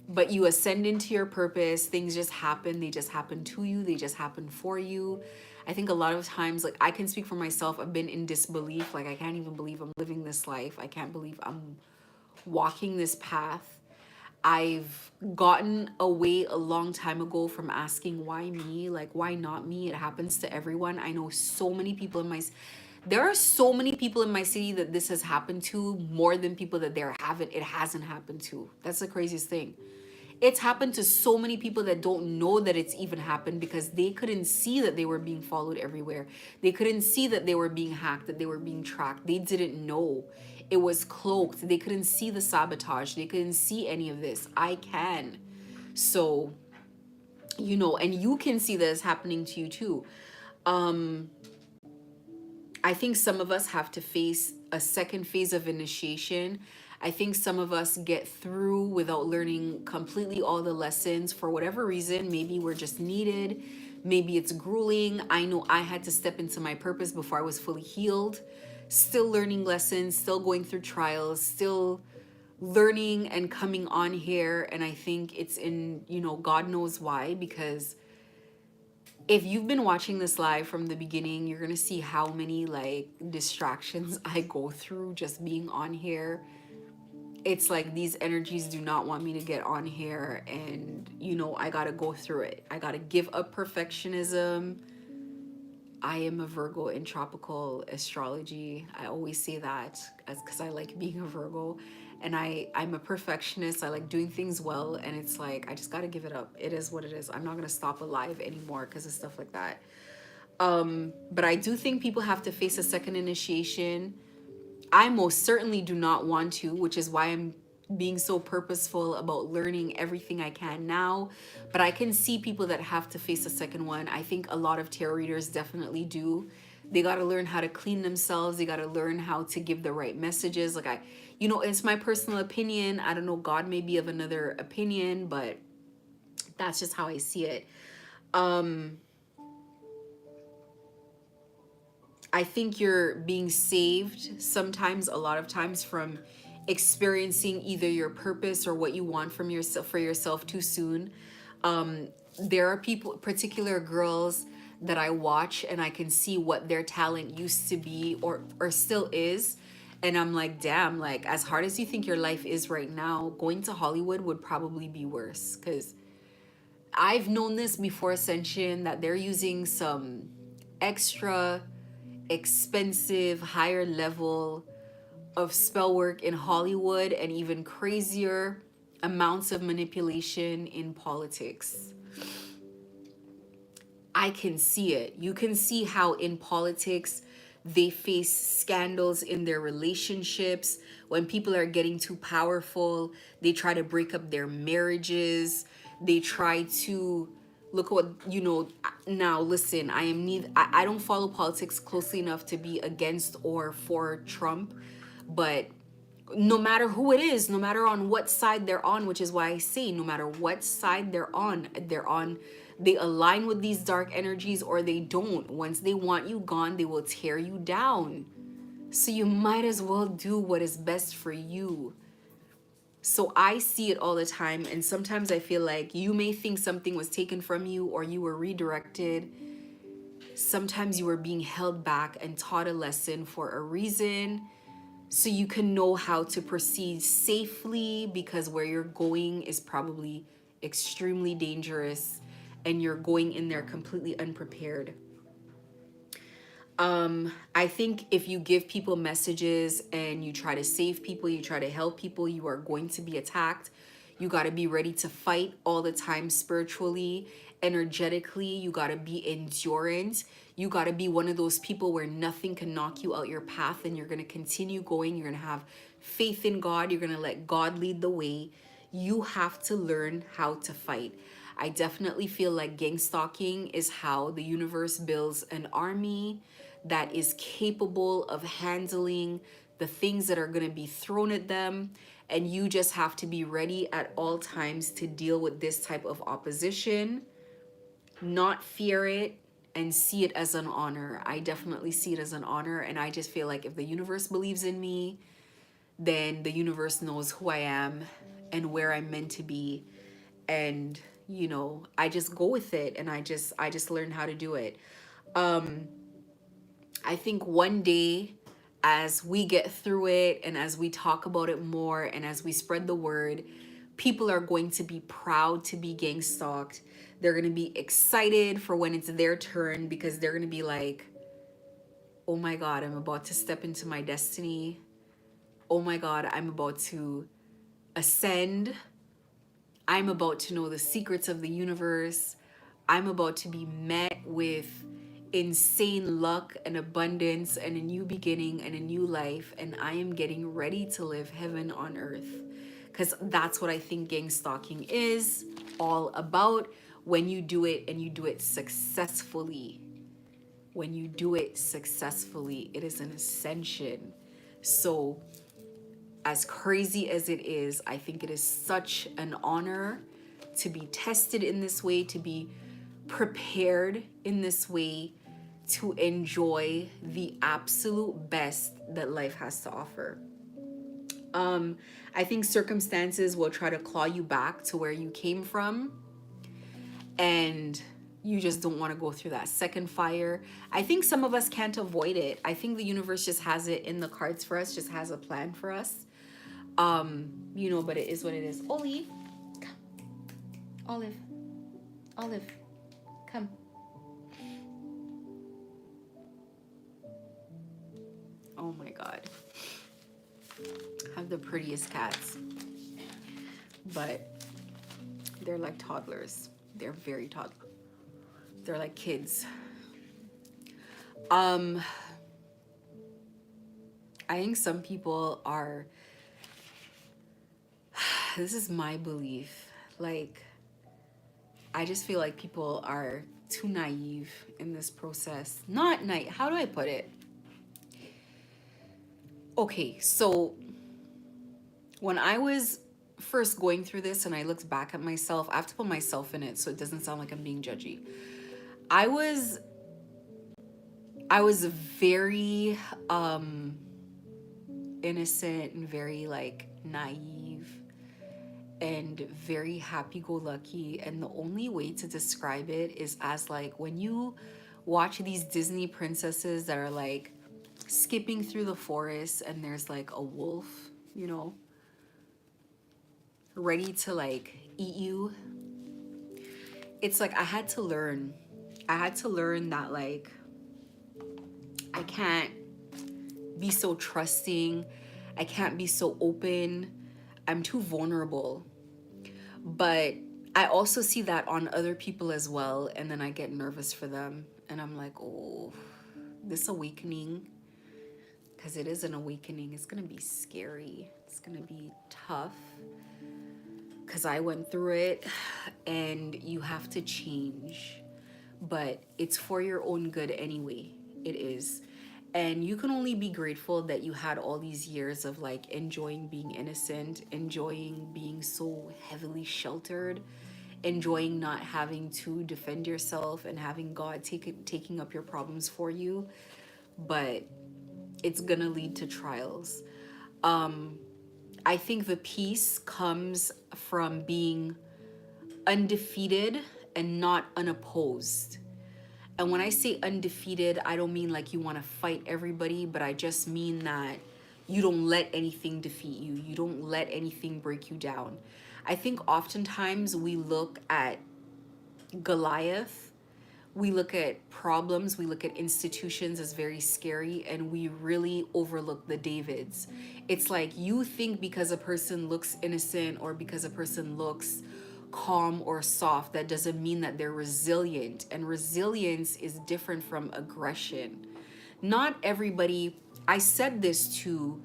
But you ascend into your purpose, things just happen, they just happen to you, they just happen for you. I think a lot of times, like, I can speak for myself, I've been in disbelief, like I can't even believe I'm living this life, I can't believe I'm walking this path. I've gotten away a long time ago from asking why me, like why not me. It happens to everyone. I know so many people in my, there are so many people in my city that this has happened to, more than people that it hasn't happened to. That's the craziest thing. It's happened to so many people that don't know that it's even happened because they couldn't see that they were being followed everywhere. They couldn't see that they were being hacked, that they were being tracked. They didn't know. It was cloaked. They couldn't see the sabotage. They couldn't see any of this. I can. So, and you can see that it's happening to you too. I think some of us have to face a second phase of initiation. I think some of us get through without learning completely all the lessons for whatever reason. Maybe we're just needed. Maybe it's grueling. I know I had to step into my purpose before I was fully healed. Still learning lessons, still going through trials, still learning and coming on here. And I think it's in, God knows why, because if you've been watching this live from the beginning, you're gonna see how many like distractions I go through just being on here. It's like these energies do not want me to get on here, and I gotta go through it. I gotta give up perfectionism. I am a Virgo in tropical astrology. I always say that because I like being a Virgo, and I'm a perfectionist. I like doing things well, and it's like I just got to give it up. It is what it is. I'm not going to stop alive anymore because of stuff like that. But I do think people have to face a second initiation. I most certainly do not want to, which is why I'm being so purposeful about learning everything I can now. But I can see people that have to face a second one. I think a lot of tarot readers definitely do. They got to learn how to clean themselves. They got to learn how to give the right messages. Like it's my personal opinion. I don't know, God may be of another opinion, but that's just how I see it. I think you're being saved sometimes, a lot of times, from experiencing either your purpose or what you want from yourself for yourself too soon. There are people, particular girls that I watch, and I can see what their talent used to be or still is. And I'm like, damn, like as hard as you think your life is right now, going to Hollywood would probably be worse. Because I've known this before Ascension, that they're using some extra expensive, higher level of spell work in Hollywood, and even crazier amounts of manipulation in politics. I can see it. You can see how in politics they face scandals in their relationships. When people are getting too powerful, they try to break up their marriages. They try to look at what now. Listen, I don't follow politics closely enough to be against or for Trump, but no matter who it is, no matter on what side they're on, which is why I say no matter what side they're on, they align with these dark energies or they don't. Once they want you gone, they will tear you down. So you might as well do what is best for you. So I see it all the time, and sometimes I feel like you may think something was taken from you or you were redirected. Sometimes you were being held back and taught a lesson for a reason, so you can know how to proceed safely, because where you're going is probably extremely dangerous and you're going in there completely unprepared. I think if you give people messages and you try to save people, you try to help people, you are going to be attacked. You got to be ready to fight all the time, spiritually, energetically. You got to be endurant. You got to be one of those people where nothing can knock you out your path, and you're going to continue going. You're going to have faith in God. You're going to let God lead the way. You have to learn how to fight. I definitely feel like gang stalking is how the universe builds an army that is capable of handling the things that are going to be thrown at them. And you just have to be ready at all times to deal with this type of opposition, not fear it, and see it as an honor. I definitely see it as an honor. And I just feel like if the universe believes in me, then the universe knows who I am and where I'm meant to be. And I just go with it, and I just learn how to do it. I think one day, as we get through it and as we talk about it more and as we spread the word, people are going to be proud to be gang stalked. They're going to be excited for when it's their turn, because they're going to be like, oh my God, I'm about to step into my destiny. Oh my God, I'm about to ascend. I'm about to know the secrets of the universe. I'm about to be met with insane luck and abundance and a new beginning and a new life. And I am getting ready to live heaven on earth. Because that's what I think gang stalking is all about, when you do it and you do it successfully. When you do it successfully, it is an ascension. So as crazy as it is, I think it is such an honor to be tested in this way, to be prepared in this way, to enjoy the absolute best that life has to offer. I think circumstances will try to claw you back to where you came from, and you just don't want to go through that second fire. I think some of us can't avoid it. I think the universe just has it in the cards for us, just has a plan for us. But it is what it is. Oli, come. Olive, come. Oh my God. I have the prettiest cats, but they're like toddlers. They're very toddler. They're like kids. I think some people are, this is my belief, like, I just feel like people are too naive in this process. Not naive, how do I put it? Okay, so when I was first going through this and I looked back at myself, I have to put myself in it so it doesn't sound like I'm being judgy. I was very innocent and very like naive and very happy-go-lucky, and the only way to describe it is as like when you watch these Disney princesses that are like skipping through the forest and there's like a wolf, ready to like eat you. It's like I had to learn that like I can't be so trusting, I can't be so open, I'm too vulnerable. But I also see that on other people as well, and then I get nervous for them, and I'm like, oh, this awakening, because it is an awakening, it's gonna be scary, it's gonna be tough, because I went through it, and you have to change, but it's for your own good anyway. It is. And you can only be grateful that you had all these years of like enjoying being innocent, enjoying being so heavily sheltered, enjoying not having to defend yourself and having God taking up your problems for you. But it's gonna lead to trials. I think the peace comes from being undefeated and not unopposed. And when I say undefeated, I don't mean like you want to fight everybody, but I just mean that you don't let anything defeat you. You don't let anything break you down. I think oftentimes we look at Goliath, we look at problems, we look at institutions as very scary, and we really overlook the Davids. It's like you think because a person looks innocent or because a person looks calm or soft, that doesn't mean that they're resilient. And resilience is different from aggression. Not everybody, I said this to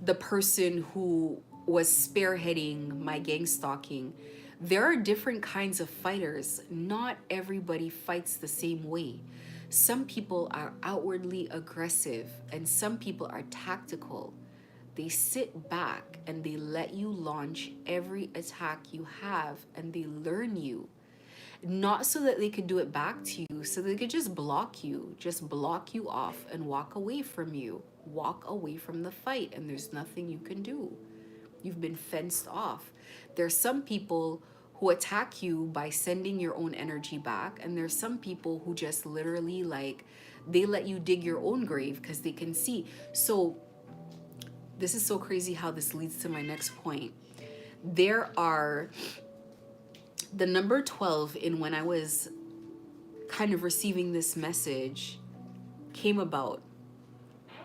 the person who was spearheading my gang stalking. There are different kinds of fighters. Not everybody fights the same way. Some people are outwardly aggressive and some people are tactical. They sit back and they let you launch every attack you have and they learn you. Not so that they could do it back to you, so they could just block you off and walk away from you, walk away from the fight, and there's nothing you can do. You've been fenced off. There's some people who attack you by sending your own energy back, and there's some people who just literally like they let you dig your own grave because they can see. So this is so crazy how this leads to my next point. There are the number 12 in when I was kind of receiving this message came about.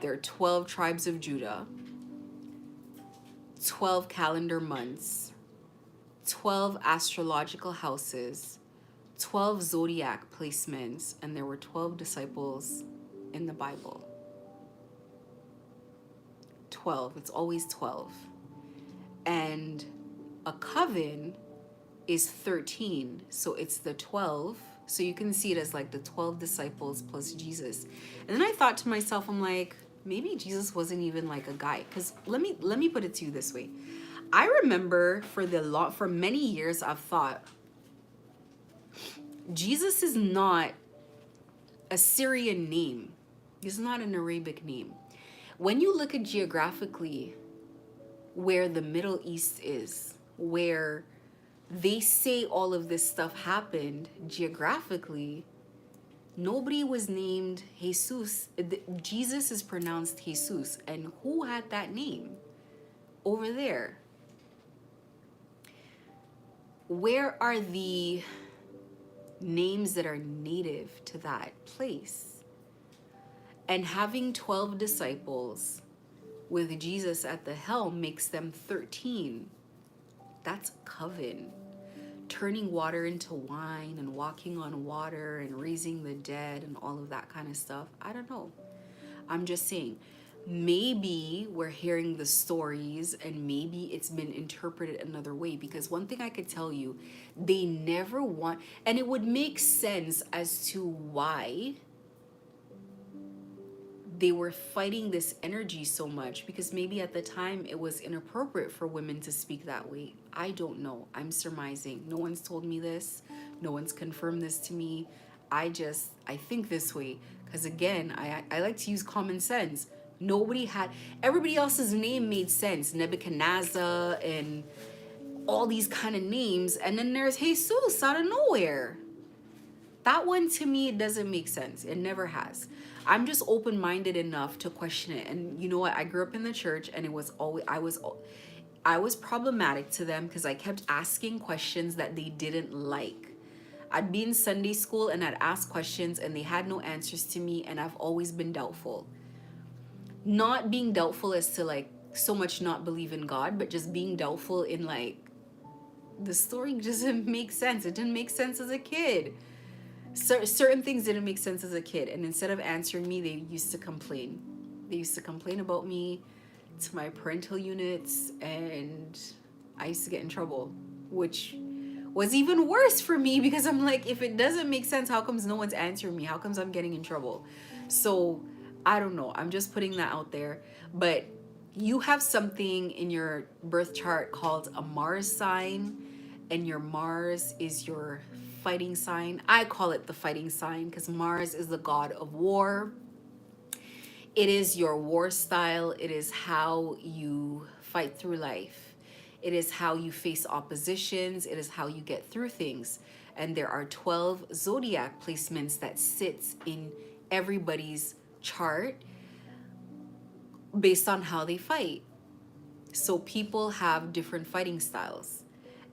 There are 12 tribes of Judah, 12 calendar months, 12 astrological houses, 12 zodiac placements, and there were 12 disciples in the Bible. 12, it's always 12. And a coven is 13, so it's the 12. So you can see it as like the 12 disciples plus Jesus. And then I thought to myself, I'm like, maybe Jesus wasn't even like a guy. Because let me put it to you this way. I remember for many years I've thought Jesus is not a Syrian name. He's not an Arabic name. When you look at geographically where the Middle East is, where they say all of this stuff happened geographically, nobody was named Jesus. Jesus is pronounced Jesus. And who had that name over there? Where are the names that are native to that place? And having 12 disciples with Jesus at the helm makes them 13. That's a coven. Turning water into wine and walking on water and raising the dead and all of that kind of stuff. I don't know. I'm just saying, maybe we're hearing the stories and maybe it's been interpreted another way, because one thing I could tell you, they never want, and it would make sense as to why they were fighting this energy so much, because maybe at the time it was inappropriate for women to speak that way. I don't know. I'm surmising. No one's told me this. No one's confirmed this to me. I think this way because, again, I like to use common sense. Everybody else's name made sense. Nebuchadnezzar and all these kind of names. And then there's Jesus out of nowhere. That one, to me, it doesn't make sense. It never has. I'm just open-minded enough to question it. And you know what? I grew up in the church, and it was always I was problematic to them because I kept asking questions that they didn't like. I'd be in Sunday school and I'd ask questions and they had no answers to me, and I've always been doubtful. Not being doubtful as to like so much not believe in God, but just being doubtful in like the story doesn't make sense. It didn't make sense as a kid. Certain things didn't make sense as a kid, and instead of answering me, they used to complain. They used to complain about me to my parental units, and I used to get in trouble, which was even worse for me because I'm like, if it doesn't make sense, how comes no one's answering me? How comes I'm getting in trouble? So I don't know. I'm just putting that out there. But you have something in your birth chart called a Mars sign, and your Mars is your fighting sign. I call it the fighting sign because Mars is the god of war. It is your war style. It is how you fight through life. It is how you face oppositions. It is how you get through things. And there are 12 zodiac placements that sits in everybody's chart based on how they fight. So people have different fighting styles.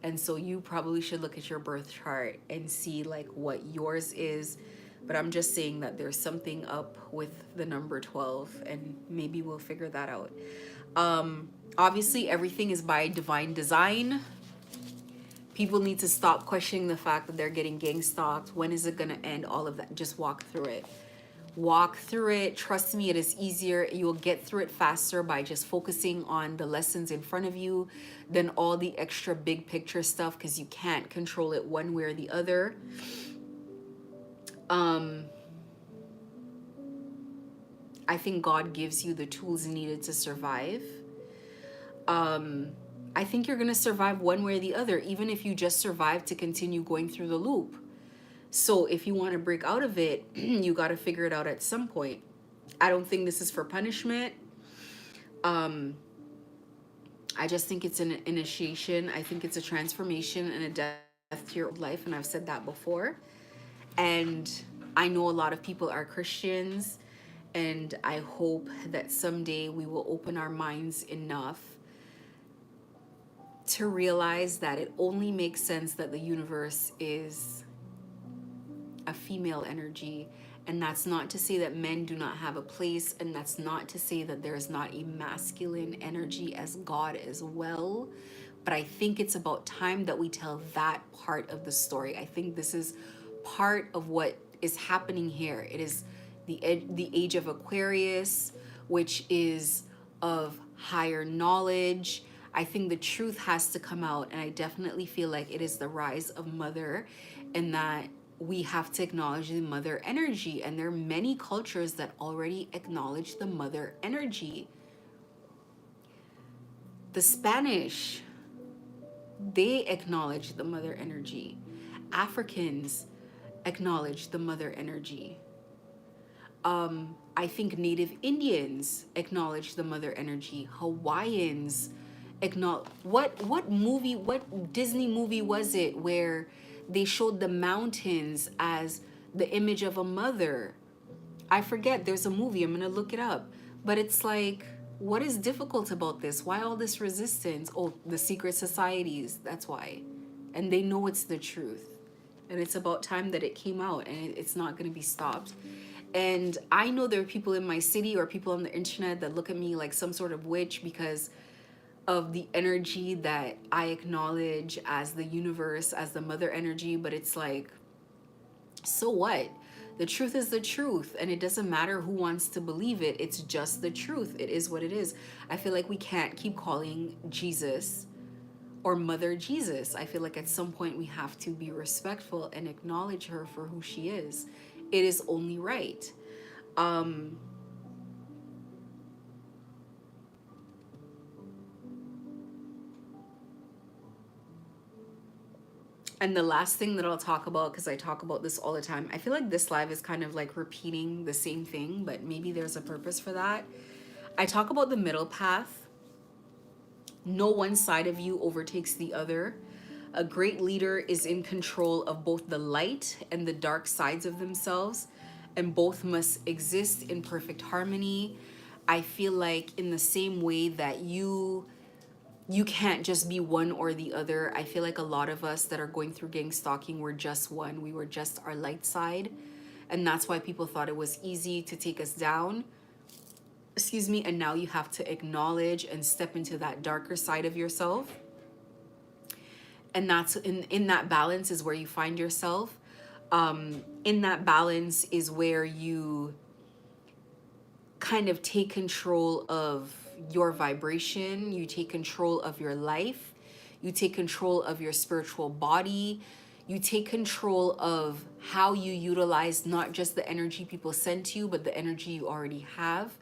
And so you probably should look at your birth chart and see like what yours is. But I'm just saying that there's something up with the number 12, and maybe we'll figure that out. Obviously, everything is by divine design. People need to stop questioning the fact that they're getting gang stalked. When is it going to end? All of that. Just walk through it. Walk through it. Trust me, it is easier. You will get through it faster by just focusing on the lessons in front of you than all the extra big picture stuff, because you can't control it one way or the other. I think God gives you the tools needed to survive. I think you're going to survive one way or the other, even if you just survive to continue going through the loop. So if you want to break out of it, you got to figure it out at some point. I don't think this is for punishment. I just think it's an initiation. I think it's a transformation and a death to your life. And I've said that before. And I know a lot of people are Christians. And I hope that someday we will open our minds enough to realize that it only makes sense that the universe is a female energy. And that's not to say that men do not have a place, and that's not to say that there is not a masculine energy as God as well. But I think it's about time that we tell that part of the story. I think this is part of what is happening here. It is the age of Aquarius, which is of higher knowledge. I think the truth has to come out, and I definitely feel like it is the rise of Mother, and that we have to acknowledge the Mother energy. And there are many cultures that already acknowledge the Mother energy. The Spanish, they acknowledge the Mother energy. Africans acknowledge the Mother energy. I think Native Indians acknowledge the Mother energy. Hawaiians acknowledge. What Disney movie was it where they showed the mountains as the image of a mother? I forget. There's a movie. I'm gonna look it up. But it's like, what is difficult about this? Why all this resistance? Oh, the secret societies. That's why. And they know it's the truth. And it's about time that it came out, and it's not gonna be stopped. And I know there are people in my city or people on the internet that look at me like some sort of witch because of the energy that I acknowledge as the universe, as the Mother energy. But it's like, so what? The truth is the truth, and it doesn't matter who wants to believe it. It's just the truth. It is what it is. I feel like we can't keep calling Jesus or Mother Jesus. I feel like at some point we have to be respectful and acknowledge her for who she is. It is only right. And the last thing that I'll talk about, because I talk about this all the time, I feel like this live is kind of like repeating the same thing, but maybe there's a purpose for that. I talk about the middle path. No one side of you overtakes the other. A great leader is in control of both the light and the dark sides of themselves, and both must exist in perfect harmony. I feel like in the same way that you can't just be one or the other. I feel like a lot of us that are going through gang stalking were just one. We were just our light side. And that's why people thought it was easy to take us down. Excuse me. And now you have to acknowledge and step into that darker side of yourself. And that's in that balance is where you find yourself. In that balance is where you kind of take control of your vibration, you take control of your life, you take control of your spiritual body, You take control of how you utilize not just the energy people send to you, but the energy you already have.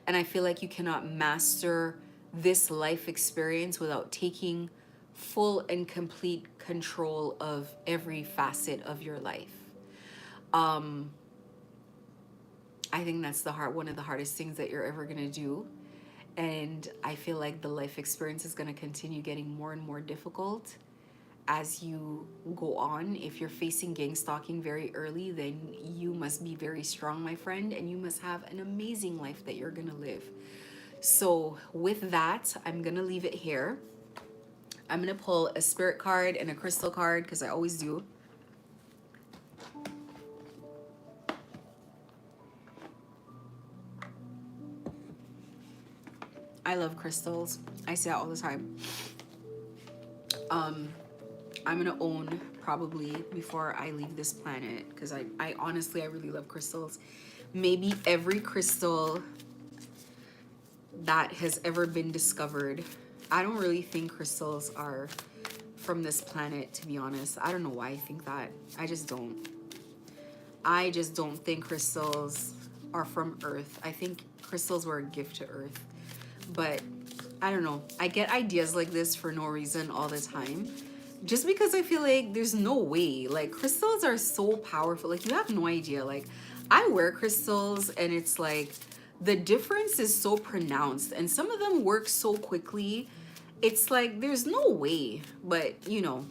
And I feel like you cannot master this life experience without taking full and complete control of every facet of your life. I think that's one of the hardest things that you're ever gonna do. And I feel like the life experience is gonna continue getting more and more difficult as you go on. If you're facing gang stalking very early, then you must be very strong, my friend, and you must have an amazing life that you're gonna live. So with that, I'm gonna leave it here. I'm gonna pull a spirit card and a crystal card because I always do. I love crystals. I say that all the time. I'm gonna own probably before I leave this planet, because I honestly, I really love crystals. Maybe every crystal that has ever been discovered. I don't really think crystals are from this planet, to be honest. I don't know why I think that. I just don't. I just don't think crystals are from Earth. I think crystals were a gift to Earth. But I don't know. I get ideas like this for no reason all the time. Just because I feel like there's no way. Like, crystals are so powerful. Like, you have no idea. Like, I wear crystals and it's like the difference is so pronounced, and some of them work so quickly. It's like there's no way. But you know,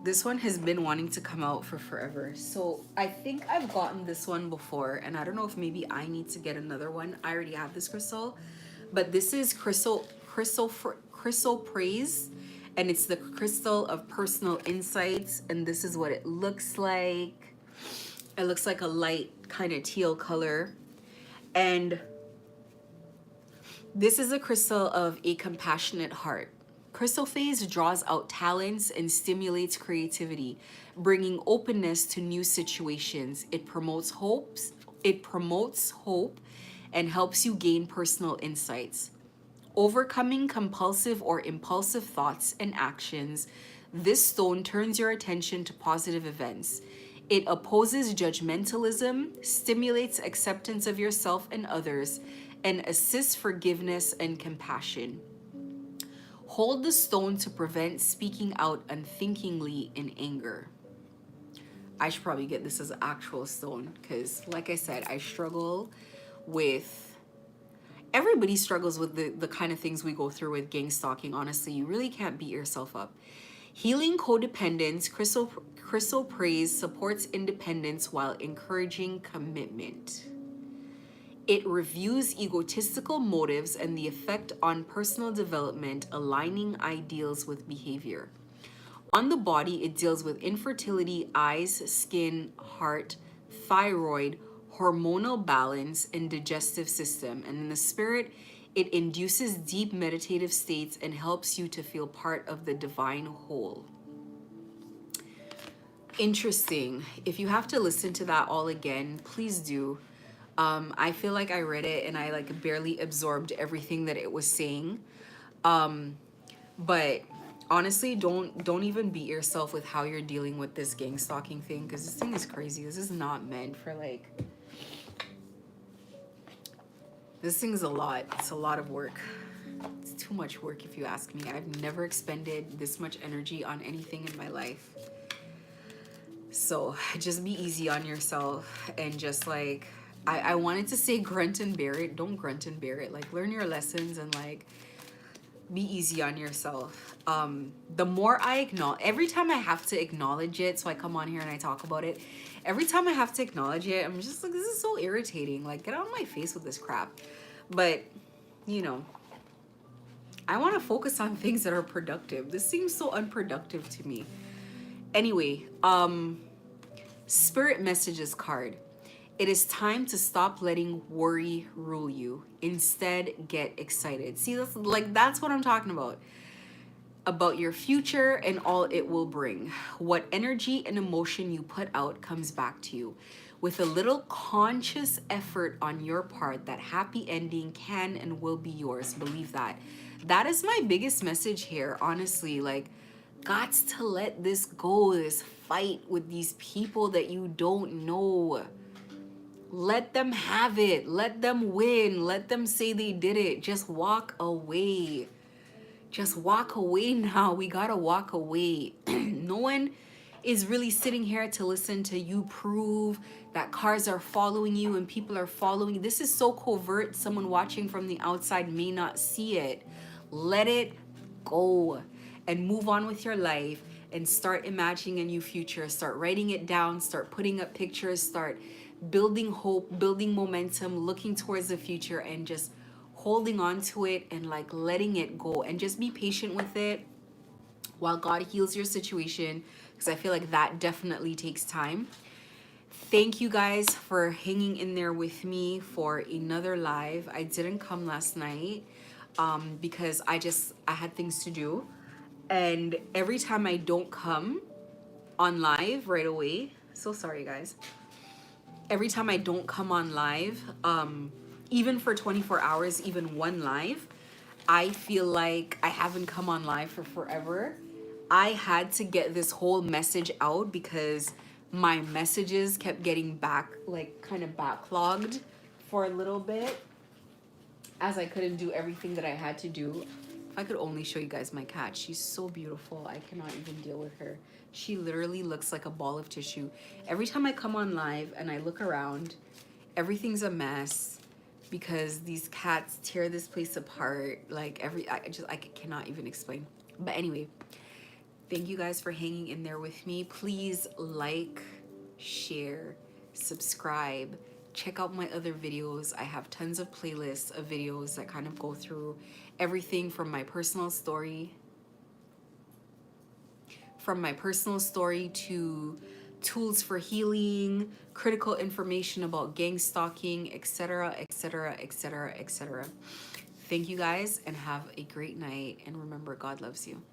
this one has been wanting to come out for forever. So I think I've gotten this one before, and I don't know if maybe I need to get another one. I already have this crystal, but this is Chyrsoprase, and it's the crystal of personal insights. And this is what it looks like. It looks like a light kind of teal color. And this is a crystal of a compassionate heart. Chrysoprase draws out talents and stimulates creativity, bringing openness to new situations. It promotes hope and helps you gain personal insights. Overcoming compulsive or impulsive thoughts and actions, this stone turns your attention to positive events. It opposes judgmentalism, stimulates acceptance of yourself and others, and assists forgiveness and compassion. Hold the stone to prevent speaking out unthinkingly in anger. I should probably get this as an actual stone because, like I said, I struggle with... Everybody struggles with the kind of things we go through with gang stalking. Honestly, you really can't beat yourself up. Healing codependence, Chrysoprase supports independence while encouraging commitment. It reviews egotistical motives and the effect on personal development, aligning ideals with behavior. On the body, it deals with infertility, eyes, skin, heart, thyroid, hormonal balance, and digestive system. And in the spirit, it induces deep meditative states and helps you to feel part of the divine whole. Interesting. If you have to listen to that all again, please do. I feel like I read it and I like barely absorbed everything that it was saying. But honestly, don't even beat yourself with how you're dealing with this gang stalking thing, because this thing is crazy. This is not meant for like... This thing's a lot. It's a lot of work. It's too much work if you ask me. I've never expended this much energy on anything in my life. So just be easy on yourself and just like... I wanted to say grunt and bear it. Don't grunt and bear it. Like, learn your lessons and like be easy on yourself. The more I acknowledge, every time I have to acknowledge it, so I come on here and I talk about it, every time I have to acknowledge it, I'm just like, this is so irritating. Like, get out of my face with this crap. But, you know, I want to focus on things that are productive. This seems so unproductive to me. Anyway, Spirit Messages card. It is time to stop letting worry rule you. Instead, get excited. See, that's what I'm talking about your future and all it will bring. What energy and emotion you put out comes back to you. With a little conscious effort on your part, that happy ending can and will be yours. Believe that. That is my biggest message here, honestly. Like, got to let this go, this fight with these people that you don't know. Let them have it. Let them win. Let them say they did it. Just walk away. Just walk away now. We gotta walk away. No one is really sitting here to listen to you prove that cars are following you and people are following you. This is so covert, someone watching from the outside may not see it. Let it go and move on with your life and start imagining a new future. Start writing it down, start putting up pictures, start building hope, building momentum, looking towards the future, and just holding on to it and like letting it go, and just be patient with it while God heals your situation, because I feel like that definitely takes time. Thank you guys for hanging in there with me for another live. I didn't come last night because I had things to do. And every time I don't come on live right away, so sorry guys. Every time I don't come on live, even for 24 hours, even one live, I feel like I haven't come on live for forever. I had to get this whole message out because my messages kept getting kind of backlogged for a little bit, as I couldn't do everything that I had to do. If I could only show you guys my cat. She's so beautiful. I cannot even deal with her. She literally looks like a ball of tissue. Every time I come on live and I look around, everything's a mess because these cats tear this place apart. Like I cannot even explain. But anyway, thank you guys for hanging in there with me. Please like, share, subscribe. Check out my other videos. I have tons of playlists of videos that kind of go through everything from my personal story to tools for healing, critical information about gang stalking, etc., etc., etc., etc. Thank you guys and have a great night. And remember, God loves you.